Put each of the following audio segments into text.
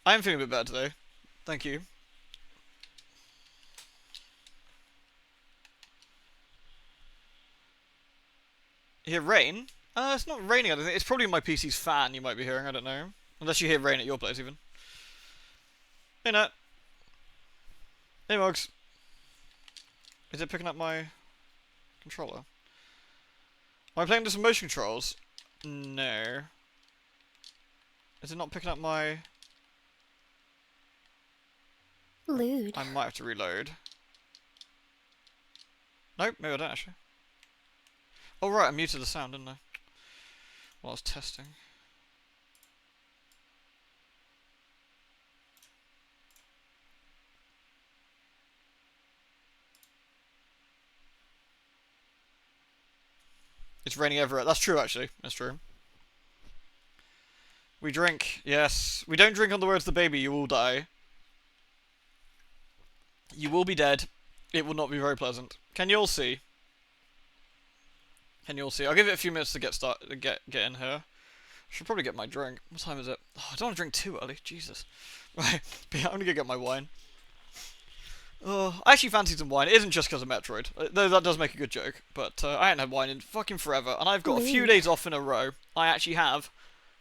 I am feeling a bit better today. Thank you. You hear rain? It's not raining, I don't think. It's probably my PC's fan you might be hearing, I don't know. Unless you hear rain at your place, even. Hey, Nat. Hey, Mugs. Is it picking up my controller? Am I playing with some motion controls? No. Is it not picking up my... Lewd. I might have to reload. Nope, maybe I don't actually. Oh right, I muted the sound, didn't I? While I was testing. It's raining everywhere. That's true, actually. That's true. We drink. Yes. We don't drink on the words of the baby. You will die. You will be dead. It will not be very pleasant. Can you all see? Can you all see? I'll give it a few minutes to get in here. Should probably get my drink. What time is it? Oh, I don't want to drink too early. Jesus. Right. But yeah, I'm gonna go get my wine. Oh, I actually fancy some wine. It isn't just because of Metroid. Though that does make a good joke. But I haven't had wine in fucking forever. And I've got a few days off in a row. I actually have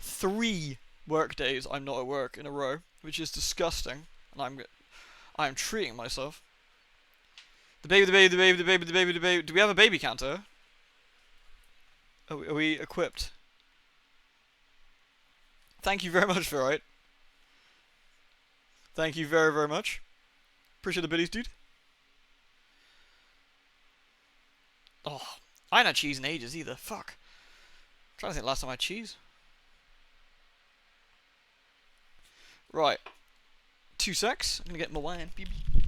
3 work days I'm not at work in a row. Which is disgusting. And I am treating myself. The baby, the baby, the baby, the baby, the baby, the baby. Do we have a baby counter? Are we equipped? Thank you very much, Ferrite. Thank you very, very much. Appreciate the biddies, dude. Oh, I ain't had cheese in ages either. Fuck. I'm trying to think last time I had cheese. Right. 2 secs. I'm gonna get my wine. Beep, beep.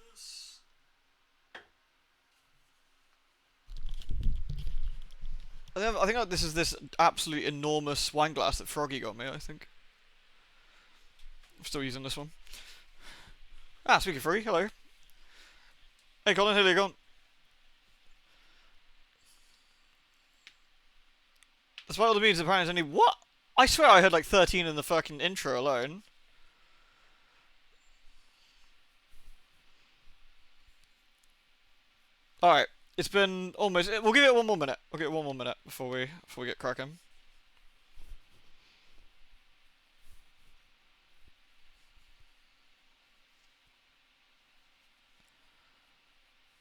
Yes. I think this is this absolutely enormous wine glass that Froggy got me, I think. I'm still using this one. Ah, speaking of Froggy, hello. Hey Colin, how you going? Despite all the means, apparently there's only... What? I swear I heard like 13 in the fucking intro alone. Alright, it's been almost... We'll give it one more minute. We'll give it one more minute before we get cracking.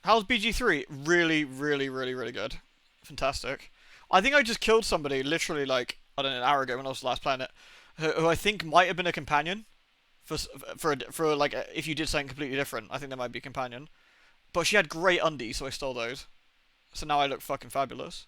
How's BG3? Really, really, really, really good. Fantastic. I think I just killed somebody literally like, I don't know, an hour ago when I was last playing it, who I think might have been a companion. For like, if you did something completely different, I think there might be a companion. But she had great undies, so I stole those. So now I look fucking fabulous.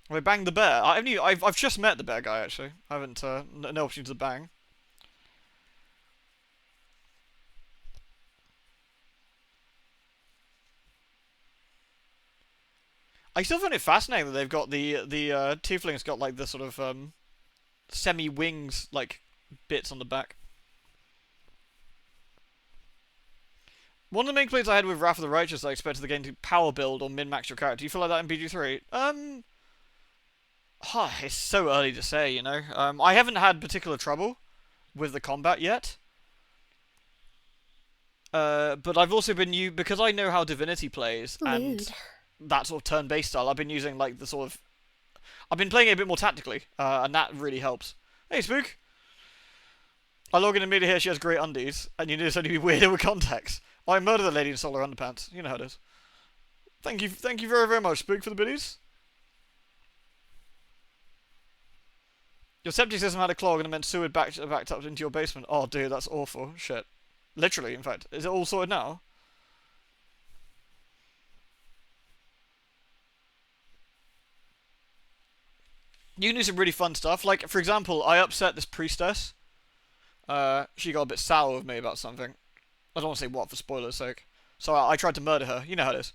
I banged the bear. I've just met the bear guy actually. I haven't no opportunity to bang. I still find it fascinating that they've got the tiefling's got like the sort of semi wings like bits on the back. One of the main complaints I had with Wrath of the Righteous, I expected the game to power build or min-max your character. Do you feel like that in BG3? It's so early to say, you know. I haven't had particular trouble with the combat yet. But I've also been because I know how Divinity plays and that sort of turn-based style. I've been using like the sort of, I've been playing it a bit more tactically, and that really helps. Hey, Spook. I log in immediately here. She has great undies, and you notice only be weirder with context. I murdered the lady in solar underpants. You know how it is. Thank you very, very much, Spook, for the biddies. Your septic system had a clog and it meant sewer backed up into your basement. Oh, dude, that's awful. Shit. Literally, in fact. Is it all sorted now? You can do some really fun stuff. Like, for example, I upset this priestess. She got a bit sour with me about something. I don't want to say what for spoilers' sake. So I tried to murder her. You know how it is.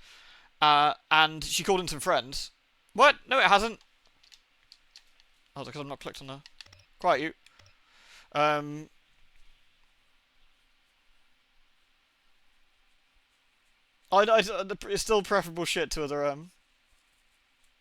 And she called in some friends. What? No, it hasn't. Oh, because I'm not clicked on her. Quiet you. It's still preferable shit to other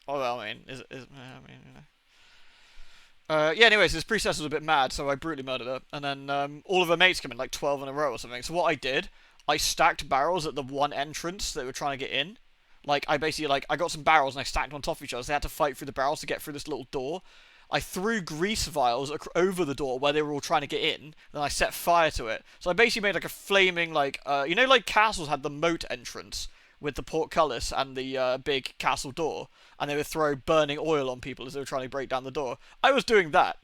Oh well, I mean, I mean, you know. Yeah, anyways, this priestess was a bit mad, so I brutally murdered her. And then all of her mates come in, like 12 in a row or something. So what I did, I stacked barrels at the one entrance that they were trying to get in. Like, I basically, like, I got some barrels and I stacked them on top of each other, so they had to fight through the barrels to get through this little door. I threw grease vials over the door where they were all trying to get in, then I set fire to it. So I basically made like a flaming, like, you know, like castles had the moat entrance with the portcullis and the big castle door, and they would throw burning oil on people as they were trying to break down the door. I was doing that,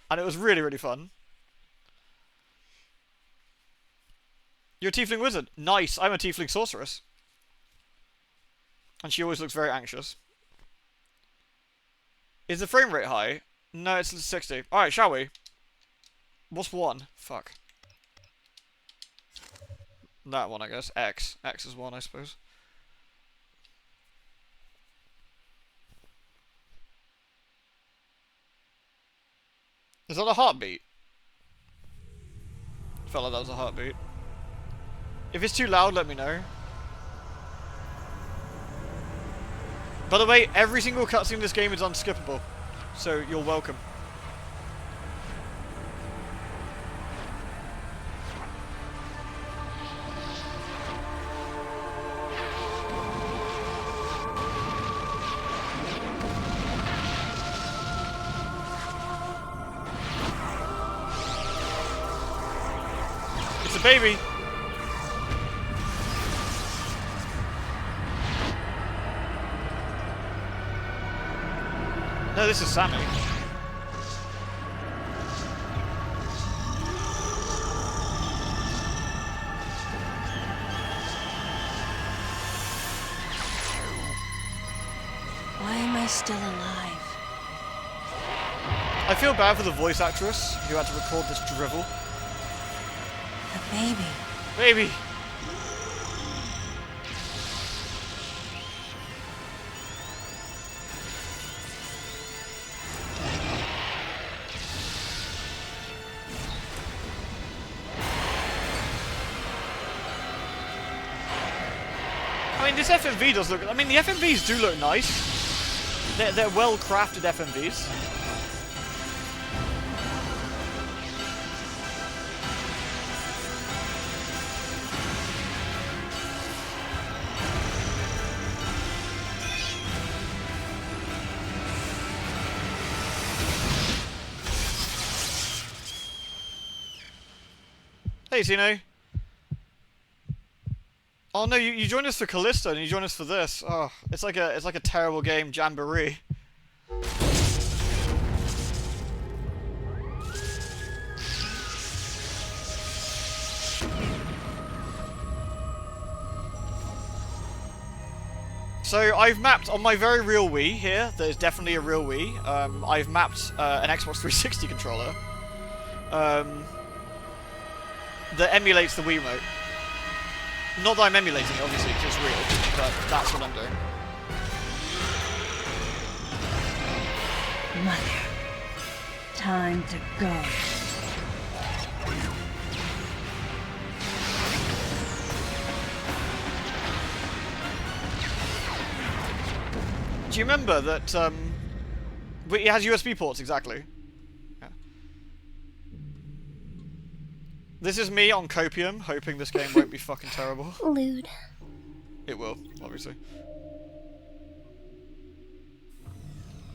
and it was really, really fun. You're a tiefling wizard. Nice. I'm a tiefling sorceress. And she always looks very anxious. Is the frame rate high? No, it's 60. Alright, shall we? What's 1? Fuck. That one, I guess. X. X is 1, I suppose. Is that a heartbeat? Felt like that was a heartbeat. If it's too loud, let me know. By the way, every single cutscene in this game is unskippable. So, you're welcome. It's a baby! No, this is Sammy. Why am I still alive? I feel bad for the voice actress who had to record this drivel. The baby. Baby! I mean, this FMV does look... I mean, the FMVs do look nice. They're well-crafted FMVs. Hey, Tino. Oh no, you joined us for Callisto and you joined us for this. Oh, it's like a terrible game, Jamboree. So I've mapped on my very real Wii here. There's definitely a real Wii. I've mapped an Xbox 360 controller that emulates the Wii remote. Not that I'm emulating it, obviously, because it's real, but that's what I'm doing. Mother, time to go. Do you remember that, it has USB ports, exactly. Yeah. This is me on copium, hoping this game won't be fucking terrible. Lewd. It will, obviously.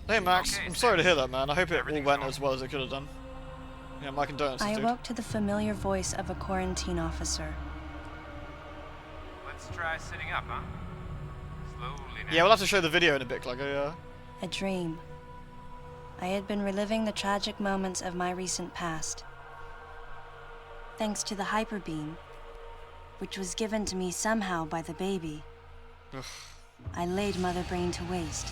Hey Max, I'm sorry to hear that, man. I hope it all went as well as it could have done. Yeah, Mike and Donuts. I Dude. awoke to the familiar voice of a quarantine officer. Let's try sitting up, huh? Slowly now. Yeah, we'll have to show the video in a bit, like A dream. I had been reliving the tragic moments of my recent past. Thanks to the hyperbeam, which was given to me somehow by the baby, I laid Mother Brain to waste.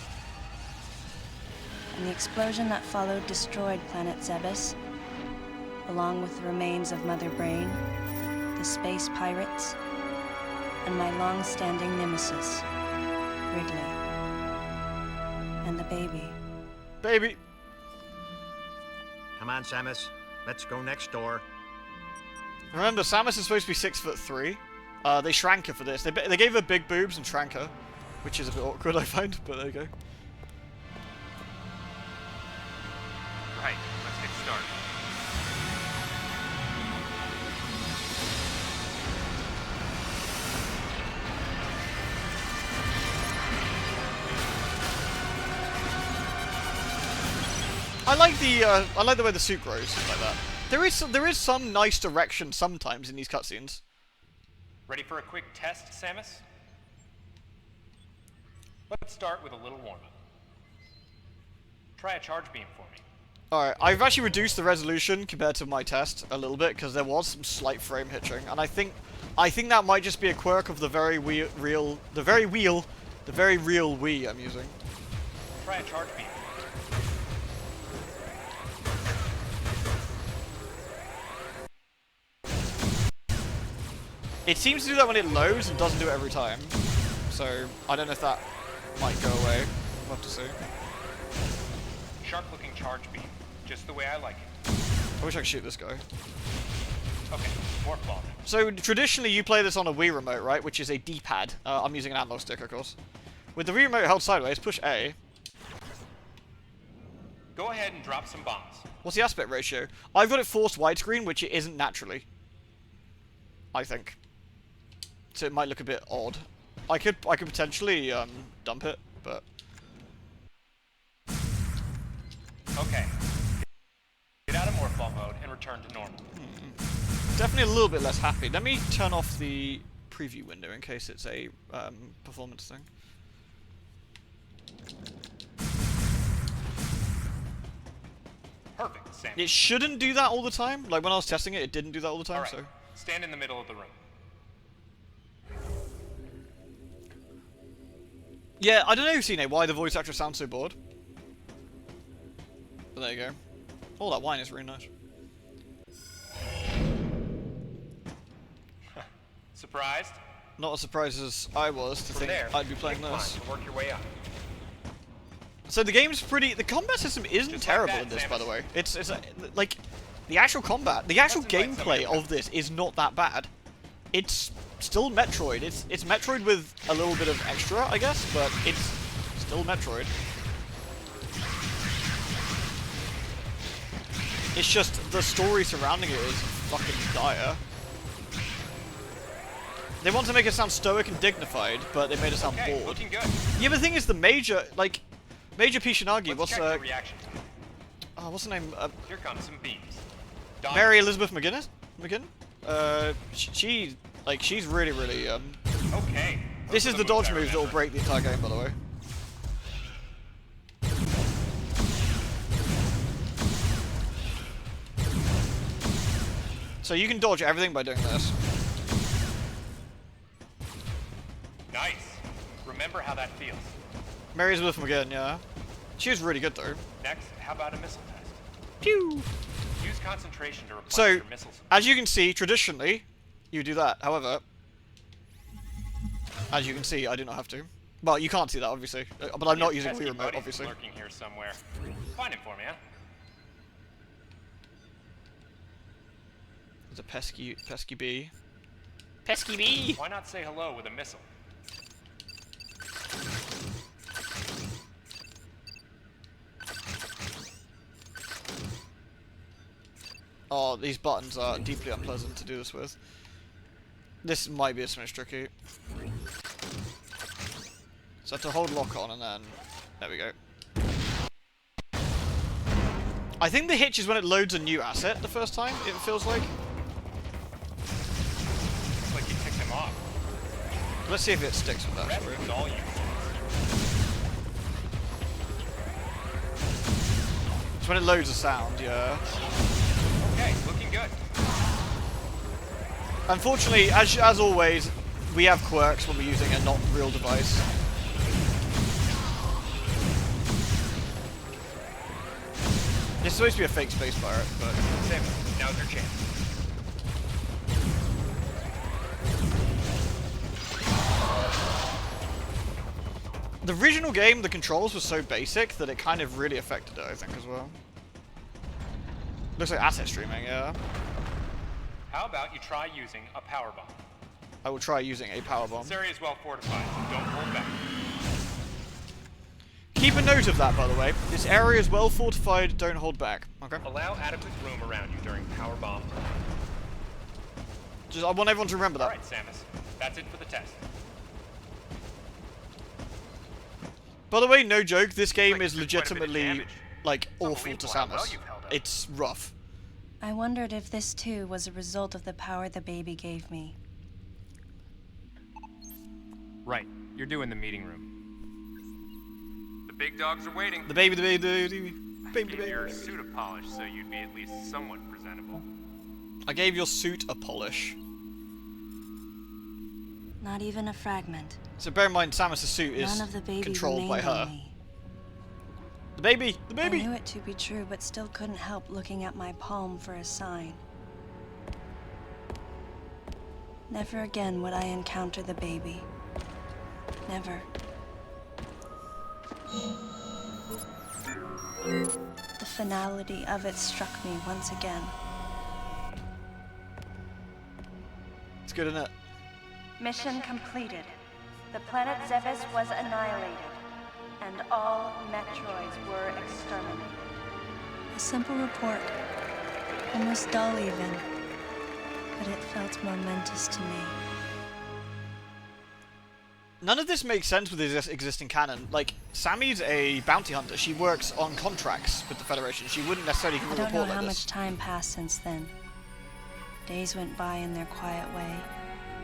And the explosion that followed destroyed planet Zebes, along with the remains of Mother Brain, the space pirates, and my long-standing nemesis, Wrigley, and the baby. Baby. Come on, Samus. Let's go next door. Remember, Samus is supposed to be 6'3". They shrank her for this. They gave her big boobs and shrank her, which is a bit awkward, I find. But there you go. Right, let's get started. I like the way the suit grows like that. There is some nice direction sometimes in these cutscenes. Ready for a quick test, Samus? Let's start with a little warm-up. Try a charge beam for me. Alright, I've actually reduced the resolution compared to my test a little bit because there was some slight frame hitching, and I think that might just be a quirk of the very real Wii I'm using. Try a charge beam. It seems to do that when it loads and doesn't do it every time. So, I don't know if that might go away. We'll have to see. Sharp-looking charge beam. Just the way I like it. I wish I could shoot this guy. Okay, more ball. So, traditionally you play this on a Wii remote, right? Which is a D-pad. I'm using an analog stick, of course. With the Wii remote held sideways, push A. Go ahead and drop some bombs. What's the aspect ratio? I've got it forced widescreen, which it isn't naturally. I think. So it might look a bit odd. I could potentially dump it, but Okay. Get out of morphball mode and return to normal. definitely a little bit less happy. Let me turn off the preview window in case it's a performance thing. Perfect, Samus. It shouldn't do that all the time. Like when I was testing it, it didn't do that all the time. All right. So Stand in the middle of the room. yeah, I don't know, Cine, why the voice actor sounds so bored. But there you go. Oh, that wine is really nice. Surprised? Not as surprised as I was to From think there, I'd be playing incline this. to work your way up. So the game's pretty. The combat system isn't Just like terrible that, in this, by the Samus. way. It's like the actual combat, the actual Let's invite somebody gameplay over. of this is not that bad. It's still Metroid. It's Metroid with a little bit of extra, I guess, but it's still Metroid. It's just the story surrounding it is fucking dire. They want to make it sound stoic and dignified, but they made it sound Okay, bored. looking good. Yeah, but the thing is, the Major Pishinagi, Let's what's check the reaction time. what's her name? Here come some beams. Dodge. Mary Elizabeth McGinn? She's really, Okay. This Those is are the dodge moves I move that'll remember. break the entire game, by the way. So you can dodge everything by doing this. Nice. Remember how that feels. Mary Elizabeth McGinn, yeah. She was really good, though. Next, how about a missile test? Pew! Use concentration to replenish So, your missiles. as you can see, traditionally, you do that. However, as you can see, I do not have to. Well, you can't see that, obviously. But I'm not Your using pesky Wii Remote, buddy's obviously. lurking here somewhere. Find him for me, huh? There's a pesky bee. Pesky bee! Why not say hello with a missile? Oh, these buttons are deeply unpleasant to do this with. This might be a smidge tricky. So I have to hold lock on and then... There we go. I think the hitch is when it loads a new asset the first time, it feels like. Looks like you ticked him off. Let's see if it sticks with that. Rest Shall we? is all you. It's when it loads a sound, yeah. Okay, looking good. Unfortunately, as always, we have quirks when we're using a not real device. It's supposed to be a fake space pirate, but Sam, now's your chance. the original game, the controls were so basic that it kind of really affected it, I think, as well. Looks like asset streaming, yeah. How about you try using a power bomb? I will try using a power bomb. This area is well fortified, so don't hold back. Keep a note of that, by the way. This area is well fortified, don't hold back. Okay. Allow adequate room around you during power bomb. Just, I want everyone to remember that. Alright, Samus. That's it for the test. By the way, no joke, this game Like is you took quite a bit of legitimately, damage. like, awful to Unbelievable how well Samus. you've held up. It's rough. I wondered if this too was a result of the power the baby gave me. Right. You're doing the meeting room. The big dogs are waiting. The baby, the baby, the baby, baby, Give the your baby. suit a polish so you'd be at least somewhat presentable. I gave your suit a polish. Not even a fragment. So bear in mind, Samus' suit is None of the baby controlled by remained her. on me. The baby, the I baby! knew it to be true, but still couldn't help looking at my palm for a sign. Never again would I encounter the baby. Never. The finality of it struck me once again. It's good, isn't it? Mission completed. The planet Zebes was annihilated, and all Metroids were exterminated. A simple report, almost dull even, but it felt momentous to me. None of this makes sense with the existing canon. Like, Sammy's a bounty hunter. She works on contracts with the Federation. She wouldn't necessarily give I a don't know report how like much this. time passed since then. Days went by in their quiet way,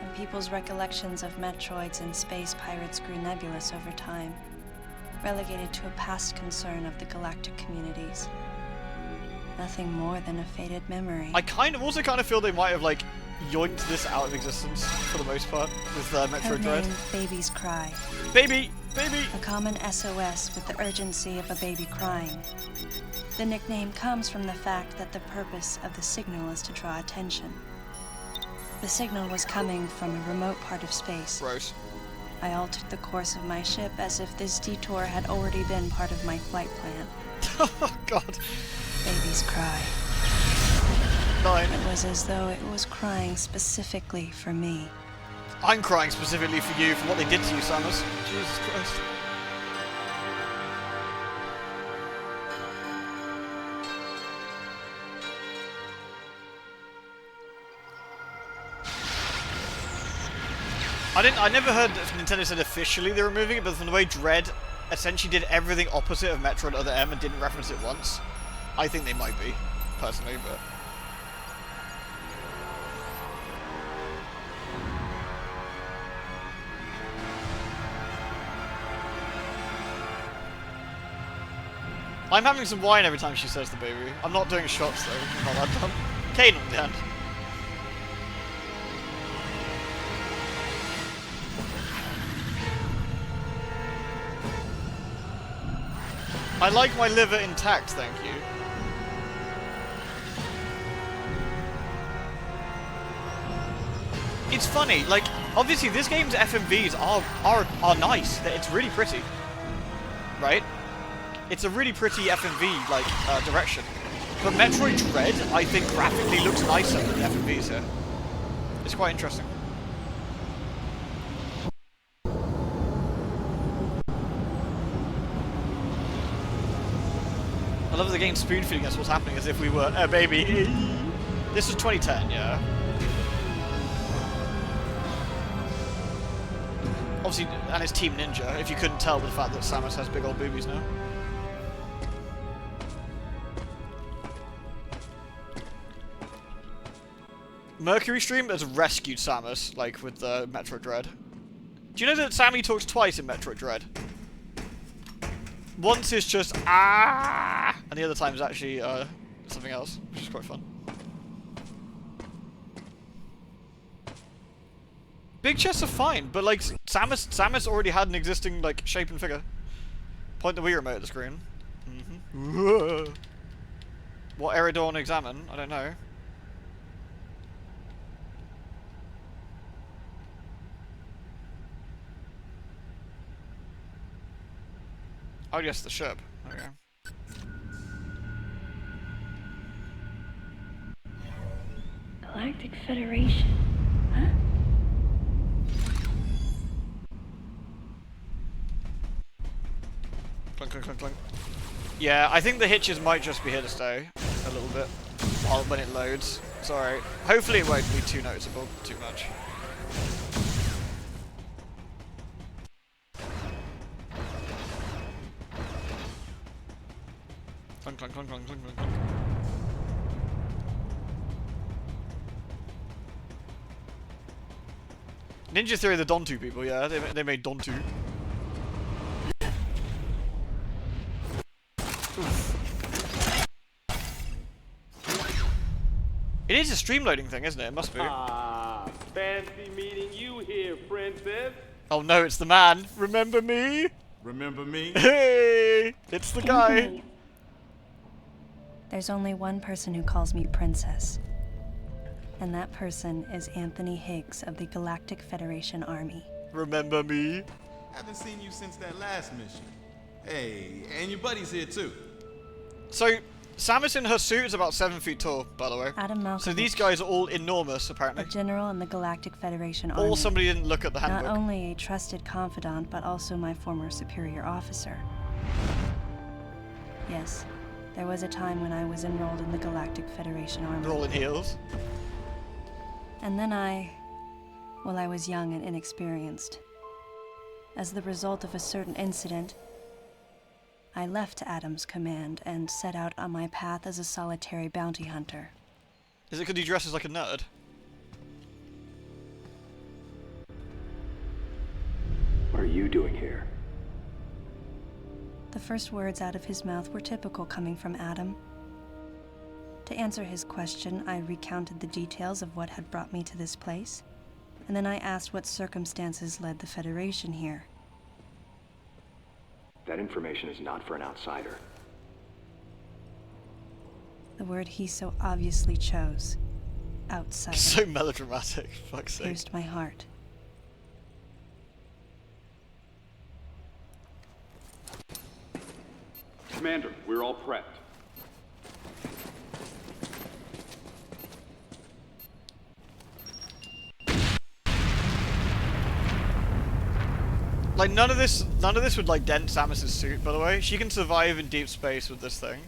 and people's recollections of Metroids and space pirates grew nebulous over time, relegated to a past concern of the galactic communities. Nothing more than a faded memory. I also kind of feel they might have, like, yoinked this out of existence, for the most part, with Metroid Dread. Codenamed Baby's Cry. Baby! Baby! A common SOS with the urgency of a baby crying. The nickname comes from the fact that the purpose of the signal is to draw attention. The signal was coming from a remote part of space. Gross. I altered the course of my ship as if this detour had already been part of my flight plan. Oh, God. Baby's Cry. 9. It was as though it was crying specifically for me. I'm crying specifically for you, for what they did to you, Samus. Jesus Christ. I never heard that Nintendo said officially they were removing it, but from the way Dread essentially did everything opposite of Metroid Other M and didn't reference it once, I think they might be, personally, but... I'm having some wine every time she says the baby. I'm not doing shots though, I'm not that done. Kane on the end. I like my liver intact, thank you. It's funny, like, obviously this game's FMVs are nice. It's really pretty. Right? It's a really pretty FMV, like, direction. But Metroid Dread, I think, graphically looks nicer than the FMVs here. It's quite interesting. I love the game spoon-feeding us what's happening as if we were a baby. This was 2010, yeah. Obviously, and it's Team Ninja, if you couldn't tell with the fact that Samus has big old boobies now. Mercury Stream has rescued Samus, like with Metroid Dread. Do you know that Sammy talks twice in Metroid Dread? Once is just ah, and the other time is actually something else, which is quite fun. Big chests are fine, but like Samus already had an existing like shape and figure. Point the Wii remote at the screen. What area do I want to examine? I don't know. Oh yes, the ship. There we go. Galactic Federation. Huh? Clunk, clunk, clunk, clunk. Yeah, I think the hitches might just be here to stay a little bit when it loads. Sorry. Hopefully it won't be too noticeable, too much. Clunk, clunk, clunk, clunk, clunk, clunk, clunk. Ninja Theory, the Dontu people, yeah, they made Dontu. It is a stream loading thing, isn't it? It must be. Ah, fancy meeting you here, princess. Oh no, it's the man. Remember me? Remember me? Hey, it's the guy. Anthony. There's only one person who calls me princess. And that person is Anthony Higgs of the Galactic Federation Army. Remember me? Haven't seen you since that last mission. Hey, and your buddy's here too. So, Samus in her suit is about 7 feet tall, by the way. Adam Malkovich, So these guys are all enormous, a apparently. general in the Galactic Federation Army. Or somebody didn't look at the Not handbook. only a trusted confidant, but also my former superior officer. Yes, there was a time when I was enrolled in the Galactic Federation Army. They're all in heels. And then I was young and inexperienced. As the result of a certain incident, I left Adam's command and set out on my path as a solitary bounty hunter. Is it because he dresses like a nerd? What are you doing here? The first words out of his mouth were typical coming from Adam. To answer his question, I recounted the details of what had brought me to this place, and then I asked what circumstances led the Federation here. That information is not for an outsider. The word he so obviously chose, outsider, So melodramatic, fuck's sake. pierced my heart. Commander, we're all prepped. Like none of this would like dent Samus's suit, by the way. She can survive in deep space with this thing.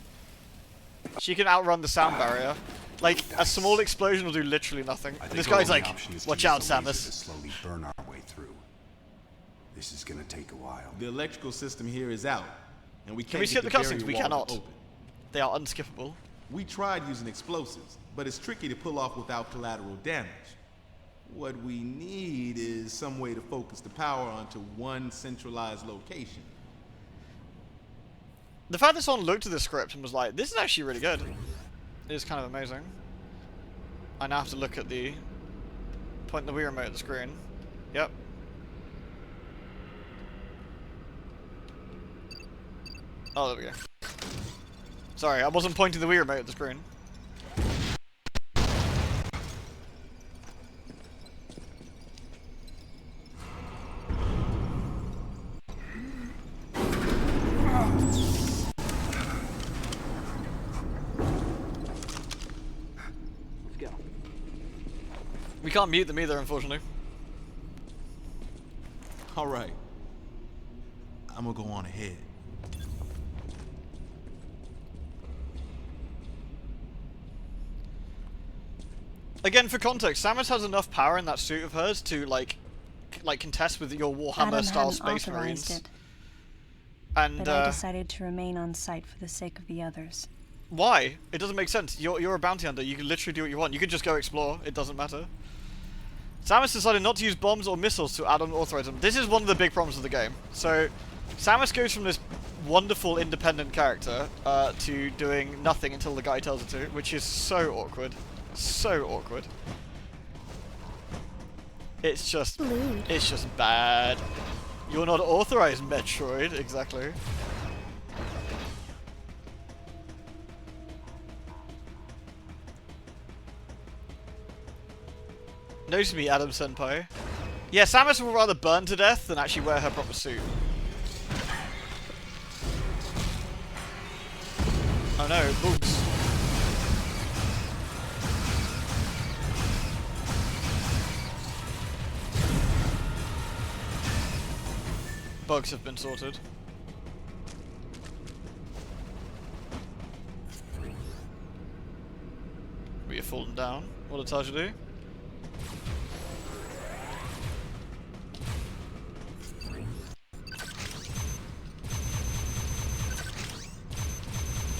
She can outrun the sound barrier. Like a small explosion will do literally nothing. This guy's like, watch out, Samus. Slowly burn our way through. This is gonna take a while. The electrical system here is out, and we can't Can we skip get the barrier cutscenes? We wall cannot. open. They are unskippable. We tried using explosives, but it's tricky to pull off without collateral damage. What we need is some way to focus the power onto one centralized location. The fact that someone looked at the script and was like, this is actually really good, is kind of amazing. I now have to look at the... point the Wii remote at the screen. Yep. Oh, there we go. Sorry, I wasn't pointing the Wii remote at the screen. We can't mute them either, unfortunately. All right. I'm gonna go on ahead. Again, for context, Samus has enough power in that suit of hers to like contest with your Warhammer-style Adam Space hadn't Marines. authorized it, And but I decided to remain on site for the sake of the others. Why? It doesn't make sense. You're a bounty hunter. You can literally do what you want. You could just go explore. It doesn't matter. Samus decided not to use bombs or missiles to add unauthorized them. This is one of the big problems of the game. So, Samus goes from this wonderful independent character to doing nothing until the guy tells her to, which is so awkward. So awkward. It's just bad. You're not authorized, Metroid. Exactly. Notice me, Adam Senpai. Yeah, Samus will rather burn to death than actually wear her proper suit. Oh no, bugs. Bugs have been sorted. We have fallen down. What did Taja do?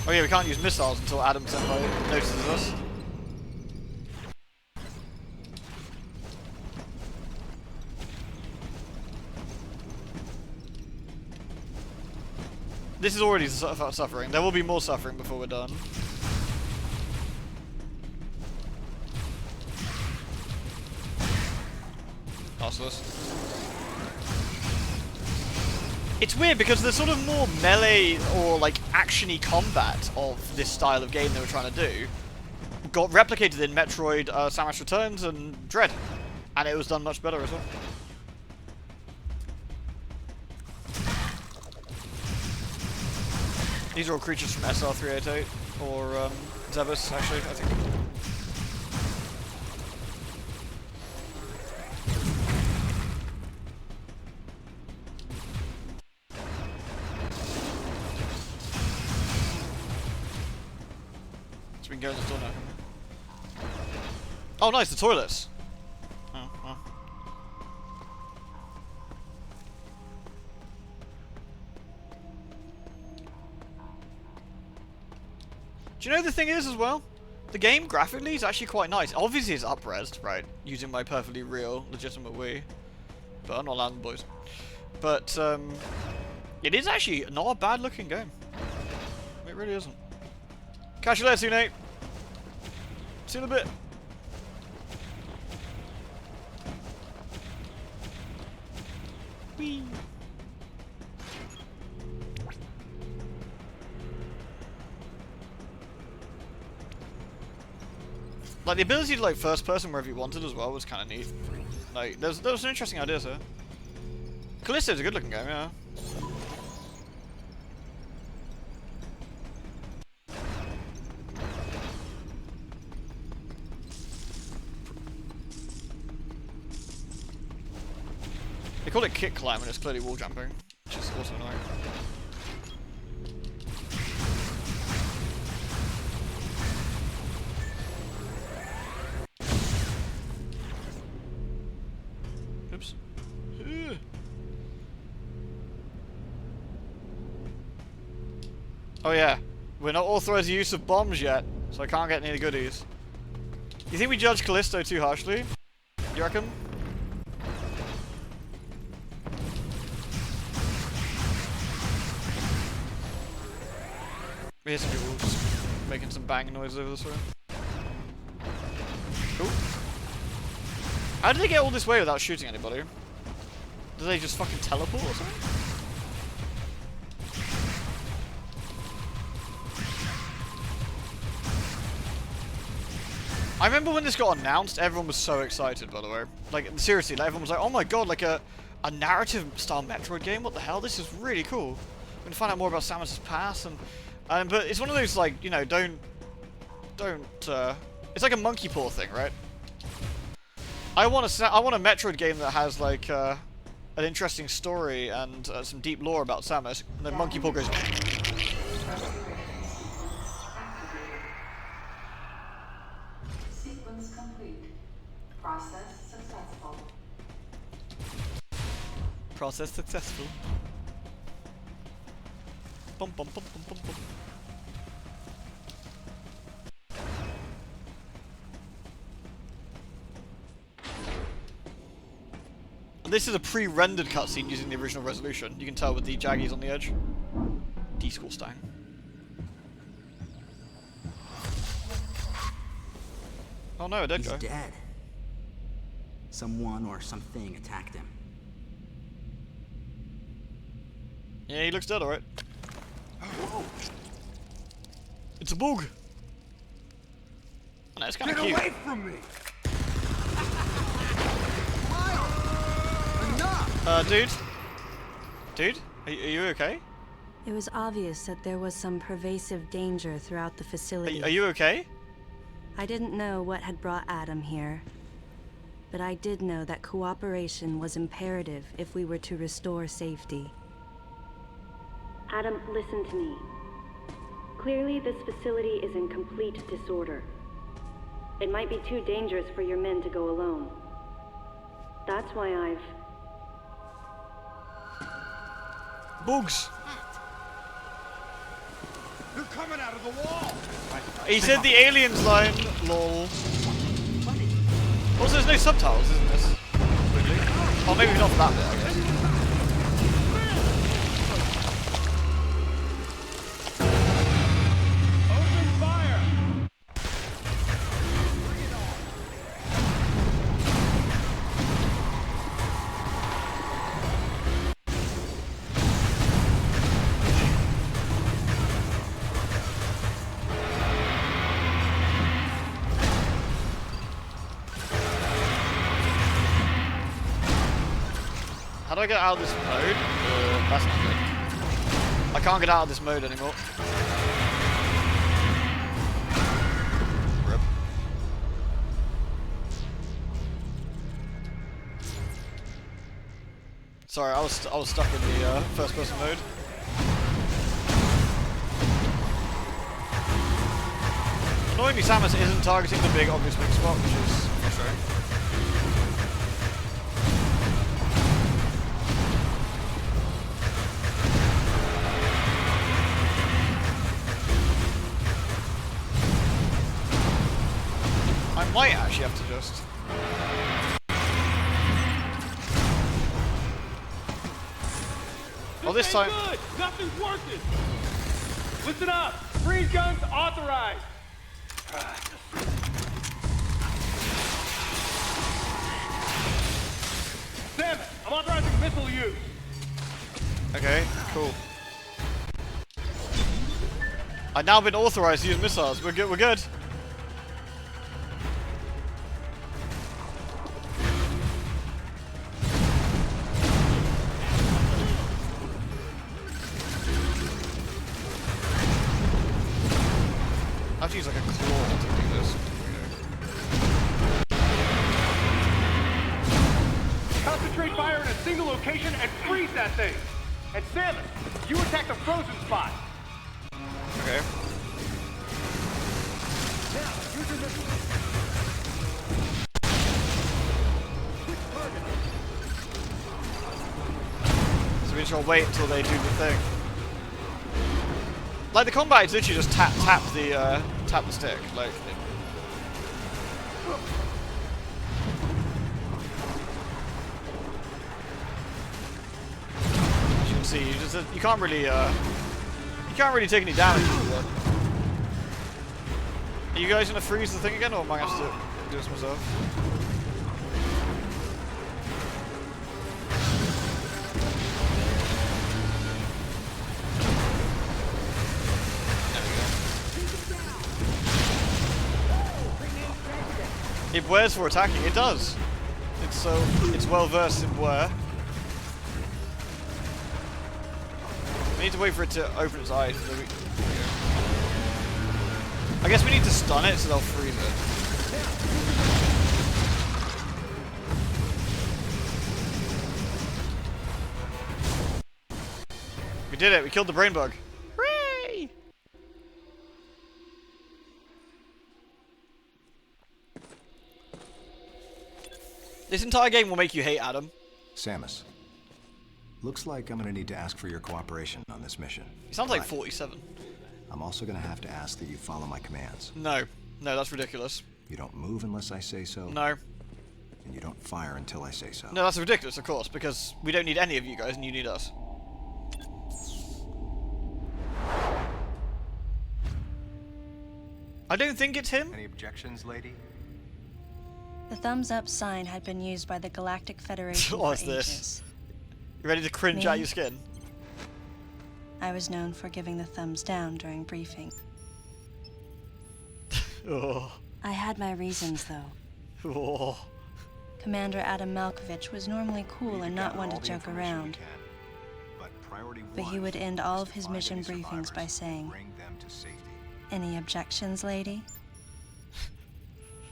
Oh yeah, we can't use missiles until Adam Senpai notices us. This is already suffering. There will be more suffering before we're done. Arcelus. It's weird because the sort of more melee or like action-y combat of this style of game they were trying to do got replicated in Metroid Samus Returns and Dread, and it was done much better as well. These are all creatures from SR388 or Zebus, actually, I think. We can go in the door now. Oh, nice, the toilets. Oh, well. Do you know the thing is as well? The game graphically is actually quite nice. Obviously it's up-resed, right? Using my perfectly real, legitimate Wii. But I'm not allowed them, boys. But, it is actually not a bad looking game. It really isn't. Catch you later, Nate. See you in a bit. Whee. Like the ability to like first person wherever you wanted as well was kind of neat. Like there was some interesting ideas here. Callisto's a good looking game, yeah. They call it kick climb and it's clearly wall jumping, which is also annoying. Oops. Oh yeah, we're not authorized the use of bombs yet, so I can't get any of the goodies. You think we judge Callisto too harshly? You reckon? We hear some people just making some bang noise over this way. Cool. How did they get all this way without shooting anybody? Did they just fucking teleport or something? I remember when this got announced, everyone was so excited, by the way. Like, seriously, like, everyone was like, oh my god, like a narrative-style Metroid game? What the hell? This is really cool. We're gonna find out more about Samus' past, but it's one of those, like, you know, it's like a monkey paw thing, right? I want a Metroid game that has, like, an interesting story and some deep lore about Samus, and then monkey paw goes... Sequence complete. Process successful. Process successful. Bum, bum, bum, bum, bum, bum. This is a pre-rendered cutscene using the original resolution. You can tell with the jaggies on the edge. D-School Stang. Oh no, a dead guy. He's dead. Someone or something attacked him. Yeah, he looks dead, alright. It's a bug! Oh, no, it's kinda cute. Get away from me! Dude? Dude? Are you okay? It was obvious that there was some pervasive danger throughout the facility. Are you okay? I didn't know what had brought Adam here, but I did know that cooperation was imperative if we were to restore safety. Adam, listen to me. Clearly, this facility is in complete disorder. It might be too dangerous for your men to go alone. That's why I've... Bugs! They're coming out of the wall! He said the aliens line, lol. Also, there's no subtitles, isn't this? Really? Oh, maybe not for that bit, I guess. Open fire! How do I get out of this mode? That's not good. I can't get out of this mode anymore. Rip. Sorry, I was stuck in the first person mode. Annoyingly, Samus isn't targeting the big obvious weak spot, which is frustrating. I might actually have to just... Oh, this time... Good. Nothing's working. Listen up. Freeze guns authorized. Sam, I'm authorizing missile use. Okay, cool. I've now been authorized to use missiles. We're good. We're good. I have to use like a claw to do this. Concentrate fire in a single location and freeze that thing. And Samus, you attack the frozen spot. Okay. So we shall wait until they do the thing. Like the combat is literally just tap the stick. Like. As you can see, you can't really take any damage with it. Are you guys gonna freeze the thing again, or am I gonna have to do this myself? It wears for attacking. It does. It's well versed in wear. We need to wait for it to open its eyes. So I guess we need to stun it so they'll freeze it. We did it. We killed the brain bug. Hooray! This entire game will make you hate Adam. Samus, looks like I'm gonna need to ask for your cooperation on this mission. He sounds like 47. I'm also gonna have to ask that you follow my commands. No. No, that's ridiculous. You don't move unless I say so. No. and you don't fire until I say so. No, that's ridiculous, of course, because we don't need any of you guys, and you need us. I don't think it's him. Any objections, lady? The thumbs up sign had been used by the Galactic Federation for What's ages. this? You ready to cringe Me? out your skin? I was known for giving the thumbs down during briefing. Oh. I had my reasons, though. Oh. Commander Adam Malkovich was normally cool and not one to joke around, but he would end all of his mission briefings by saying, "Any objections, lady?"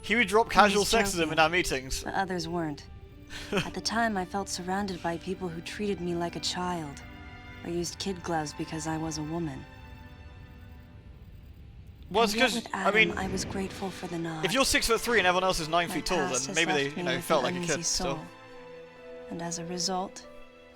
He would drop casual was sexism joking, in our meetings. but others weren't. At the time, I felt surrounded by people who treated me like a child, or used kid gloves because I was a woman. Well, it's And yet because, with I Adam, mean, I was grateful for the nod. if you're 6'3" and everyone else is 9 My feet tall, past then has maybe they, left you me know, with felt an like a uneasy kid still. soul. And as a result,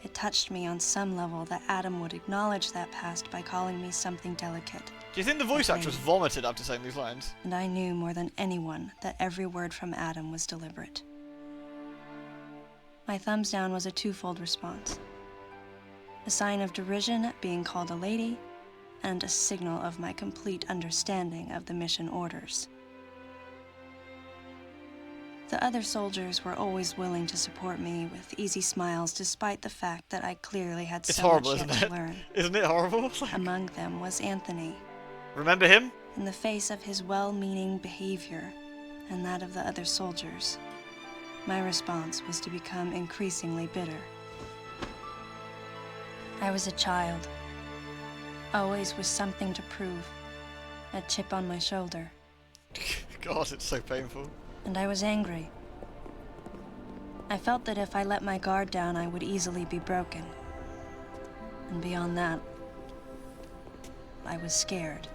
it touched me on some level that Adam would acknowledge that past by calling me something delicate. Do you think the voice actress vomited after saying these lines? And I knew more than anyone that every word from Adam was deliberate. My thumbs down was a twofold response. A sign of derision at being called a lady, and a signal of my complete understanding of the mission orders. The other soldiers were always willing to support me with easy smiles despite the fact that I clearly had It's so horrible, much yet isn't to it? learn. Isn't it horrible? Among them was Anthony. Remember him? In the face of his well-meaning behavior and that of the other soldiers, my response was to become increasingly bitter. I was a child, always with something to prove, a chip on my shoulder, God, it's so painful. and I was angry. I felt that if I let my guard down, I would easily be broken. And beyond that, I was scared.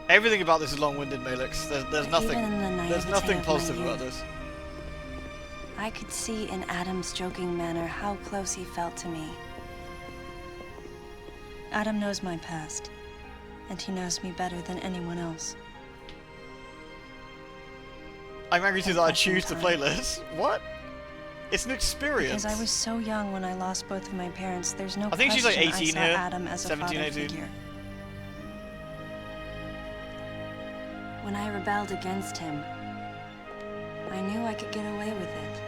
Everything about this is long-winded, Malix. There's nothing. Even in the There's naivete nothing of my positive about youth, this. I could see in Adam's joking manner how close he felt to me. Adam knows my past, and he knows me better than anyone else. I'm angry too that I choose the Time. playlist. What? It's an experience. Because I was so young when I lost both of my parents, there's no I think she's like question 18 I saw here. Adam as a 17, father 18. figure. When I rebelled against him, I knew I could get away with it.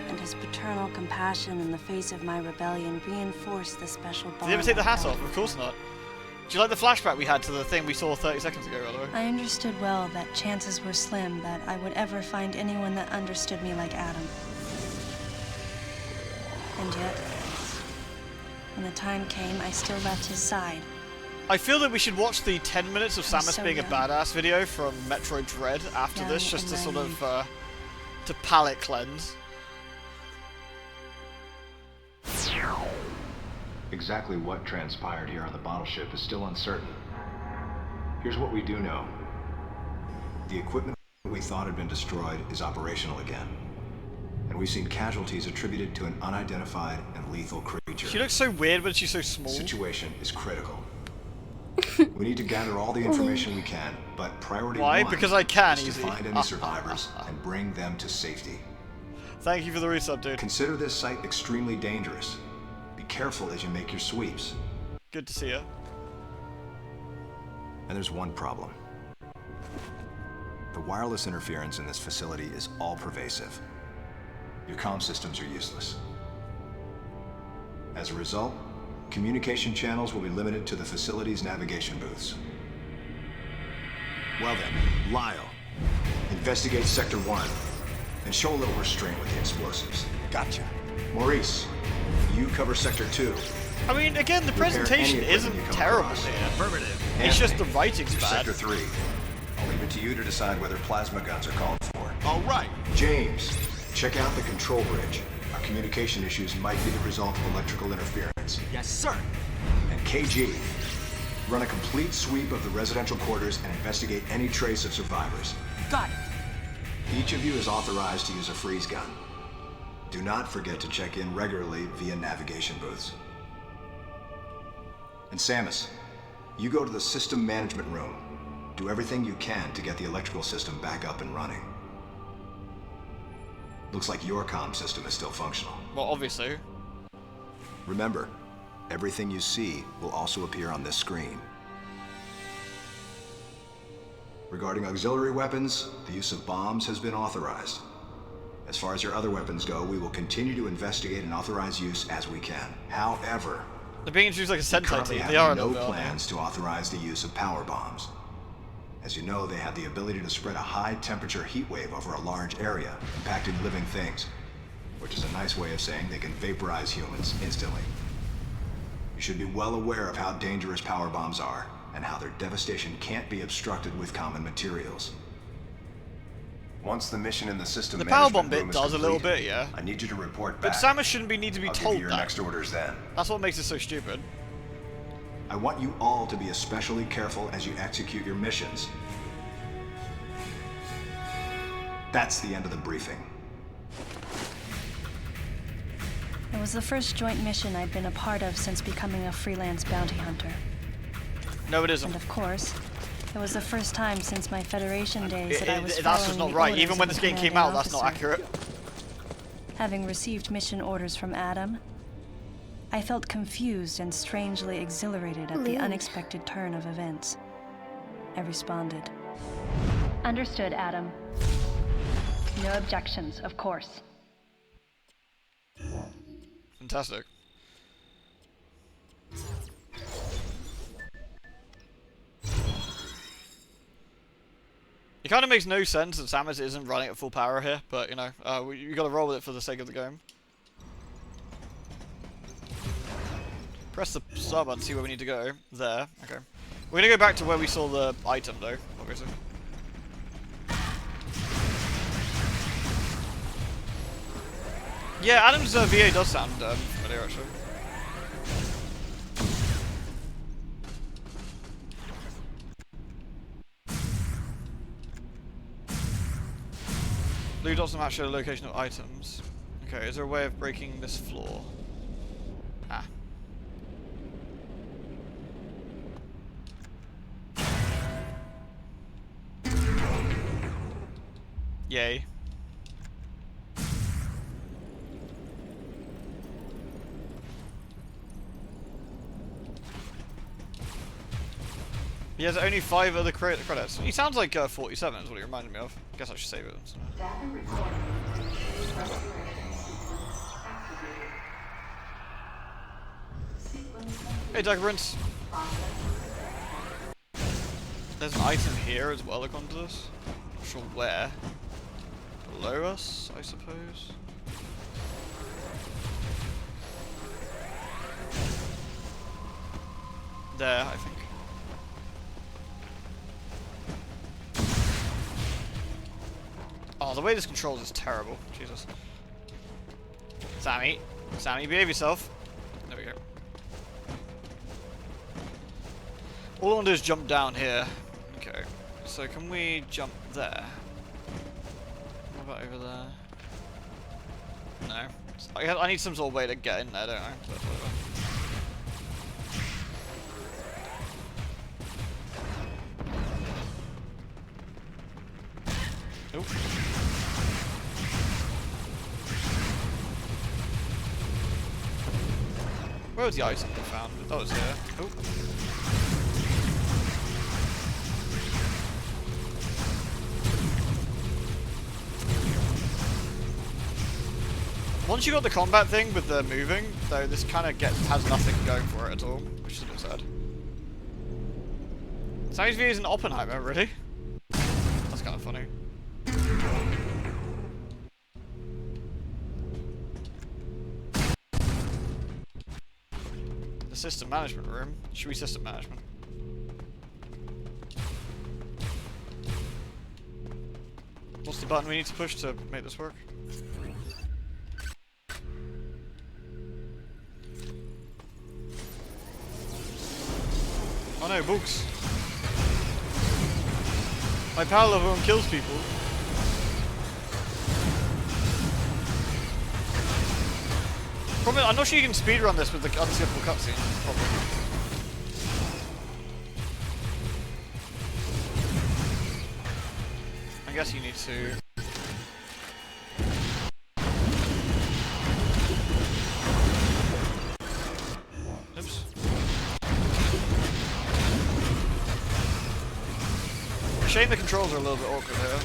And his paternal compassion in the face of my rebellion reinforced the special bond. Did you ever take the I hat held off? Of with course him. not. Do you like the flashback we had to the thing we saw 30 seconds ago, by the way? I understood well that chances were slim that I would ever find anyone that understood me like Adam. And yet, when the time came, I still left his side. I feel that we should watch the 10 minutes of I was Samus so being a young. badass video from Metroid Dread after Young this, just and to sort naive. of, to palate cleanse. Exactly what transpired here on the bottle ship is still uncertain. Here's what we do know. The equipment we thought had been destroyed is operational again. And we've seen casualties attributed to an unidentified and lethal creature. She looks so weird when she's so small. The situation is critical. We need to gather all the information we can, but priority Why? one Because I can, is easy. to find any survivors and bring them to safety. Thank you for the resub, dude. Consider this site extremely dangerous. Be careful as you make your sweeps. Good to see you. And there's one problem. The wireless interference in this facility is all pervasive. Your comm systems are useless. As a result, communication channels will be limited to the facility's navigation booths. Well then, Lyle, investigate Sector 1 and show a little restraint with the explosives. Gotcha. Maurice, you cover Sector 2. I mean, again, the Repair presentation any equipment isn't you come terrible across. here. Affirmative. It's just Anthony, the writing's you're bad. Sector 3. I'll leave it to you to decide whether plasma guns are called for. All right. James, check out the control bridge. Our communication issues might be the result of electrical interference. Yes, sir. And KG, run a complete sweep of the residential quarters and investigate any trace of survivors. Got it. Each of you is authorized to use a freeze gun. Do not forget to check in regularly via navigation booths. And Samus, you go to the system management room. Do everything you can to get the electrical system back up and running. Looks like your comm system is still functional. Well, obviously. Remember, everything you see will also appear on this screen. Regarding auxiliary weapons, the use of bombs has been authorized. As far as your other weapons go, we will continue to investigate and authorize use as we can. However, they're being introduced like a Sentai currently team. They are have a no little bit, plans to authorize the use of power bombs. As you know, they have the ability to spread a high-temperature heat wave over a large area, impacting living things, which is a nice way of saying they can vaporize humans instantly. You should be well aware of how dangerous power bombs are, and how their devastation can't be obstructed with common materials. Once the mission in the system the power bomb management bit room is does a little complete, bit, yeah. I need you to report But back. Samus shouldn't need to be I'll told give you your that. next orders then. That's what makes it so stupid. I want you all to be especially careful as you execute your missions. That's the end of the briefing. It was the first joint mission I'd been a part of since becoming a freelance bounty hunter. No, it isn't. And of course, it was the first time since my Federation days that I was That's just following not the right. orders Even when of this a game came commanding out, that's not officer. accurate. Having received mission orders from Adam, I felt confused and strangely exhilarated at the unexpected turn of events. I responded. Understood, Adam. No objections, of course. Fantastic. It kind of makes no sense that Samus isn't running at full power here, but you know, you got to roll with it for the sake of the game. Press the start button, see where we need to go. There. Okay. We're gonna go back to where we saw the item, though, obviously. Yeah, Adam's VA does sound familiar, actually. Blue dots match the location of items. Okay, is there a way of breaking this floor? Ah. Yay. He has only 5 other credits. He sounds like 47 is what he reminded me of. Guess I should save it. Data recording. Restoration sequence activated. Sequence complete. Hey, Daggerprince. Process successful. There's an item here as well, according to this. Not sure where. Below us, I suppose. There, I think. Oh, the way this controls is terrible. Jesus. Sammy. Sammy, behave yourself. There we go. All I want to do is jump down here. Okay. So can we jump there? What about over there? No. I need some sort of way to get in there, don't I? But whatever. Nope. Where was the item we found? That was here. Oh. Once you got the combat thing with the moving, though, this kind of has nothing going for it at all, which is a bit sad. Sammy's V is an Oppenheimer, really? That's kind of funny. The system management room. Should we system management? What's the button we need to push to make this work? Oh no, bugs. My power level kills people. Probably, I'm not sure you can speedrun this with the unskippable cutscene. Probably. I guess you need to... Shame the controls are a little bit awkward here.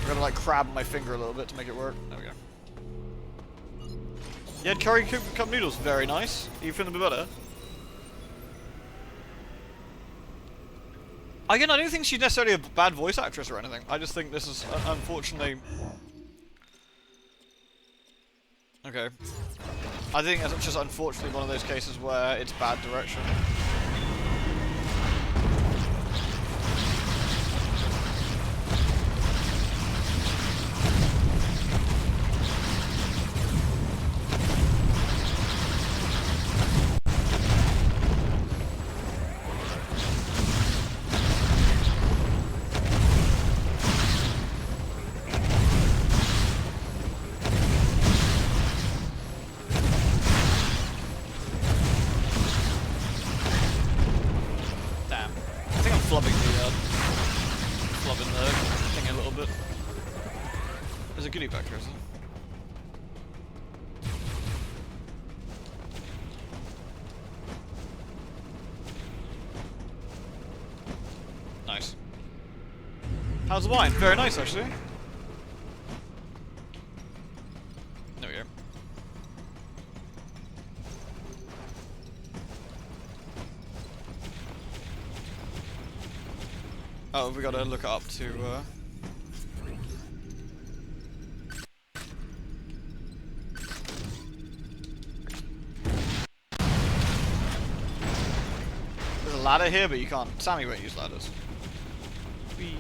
I'm gonna like crab my finger a little bit to make it work. There we go. Yeah, curry cup noodles, very nice. Are you feeling a bit better? Again, I don't think she's necessarily a bad voice actress or anything. I just think this is unfortunately. Okay. I think it's just unfortunately one of those cases where it's bad direction. There's a goodie back here, isn't there? Nice. How's the wine? Very nice, actually. There we go. Oh, we gotta look up to, There's a ladder here, but you can't. Sammy won't use ladders. Whee.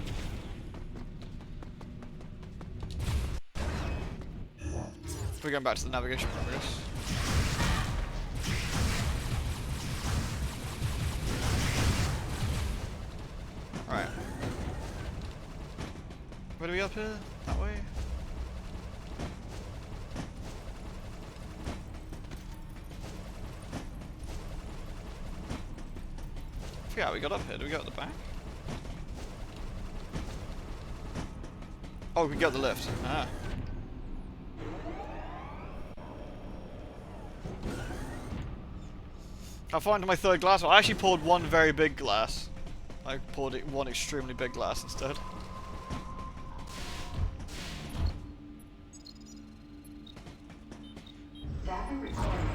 We're going back to the navigation room, I guess. Alright. Where do we up here? That way? I forget how we got up here. Do we go at the back? Oh, we got the lift. Ah. I'll find my third glass. I actually poured one very big glass. I poured it one extremely big glass instead.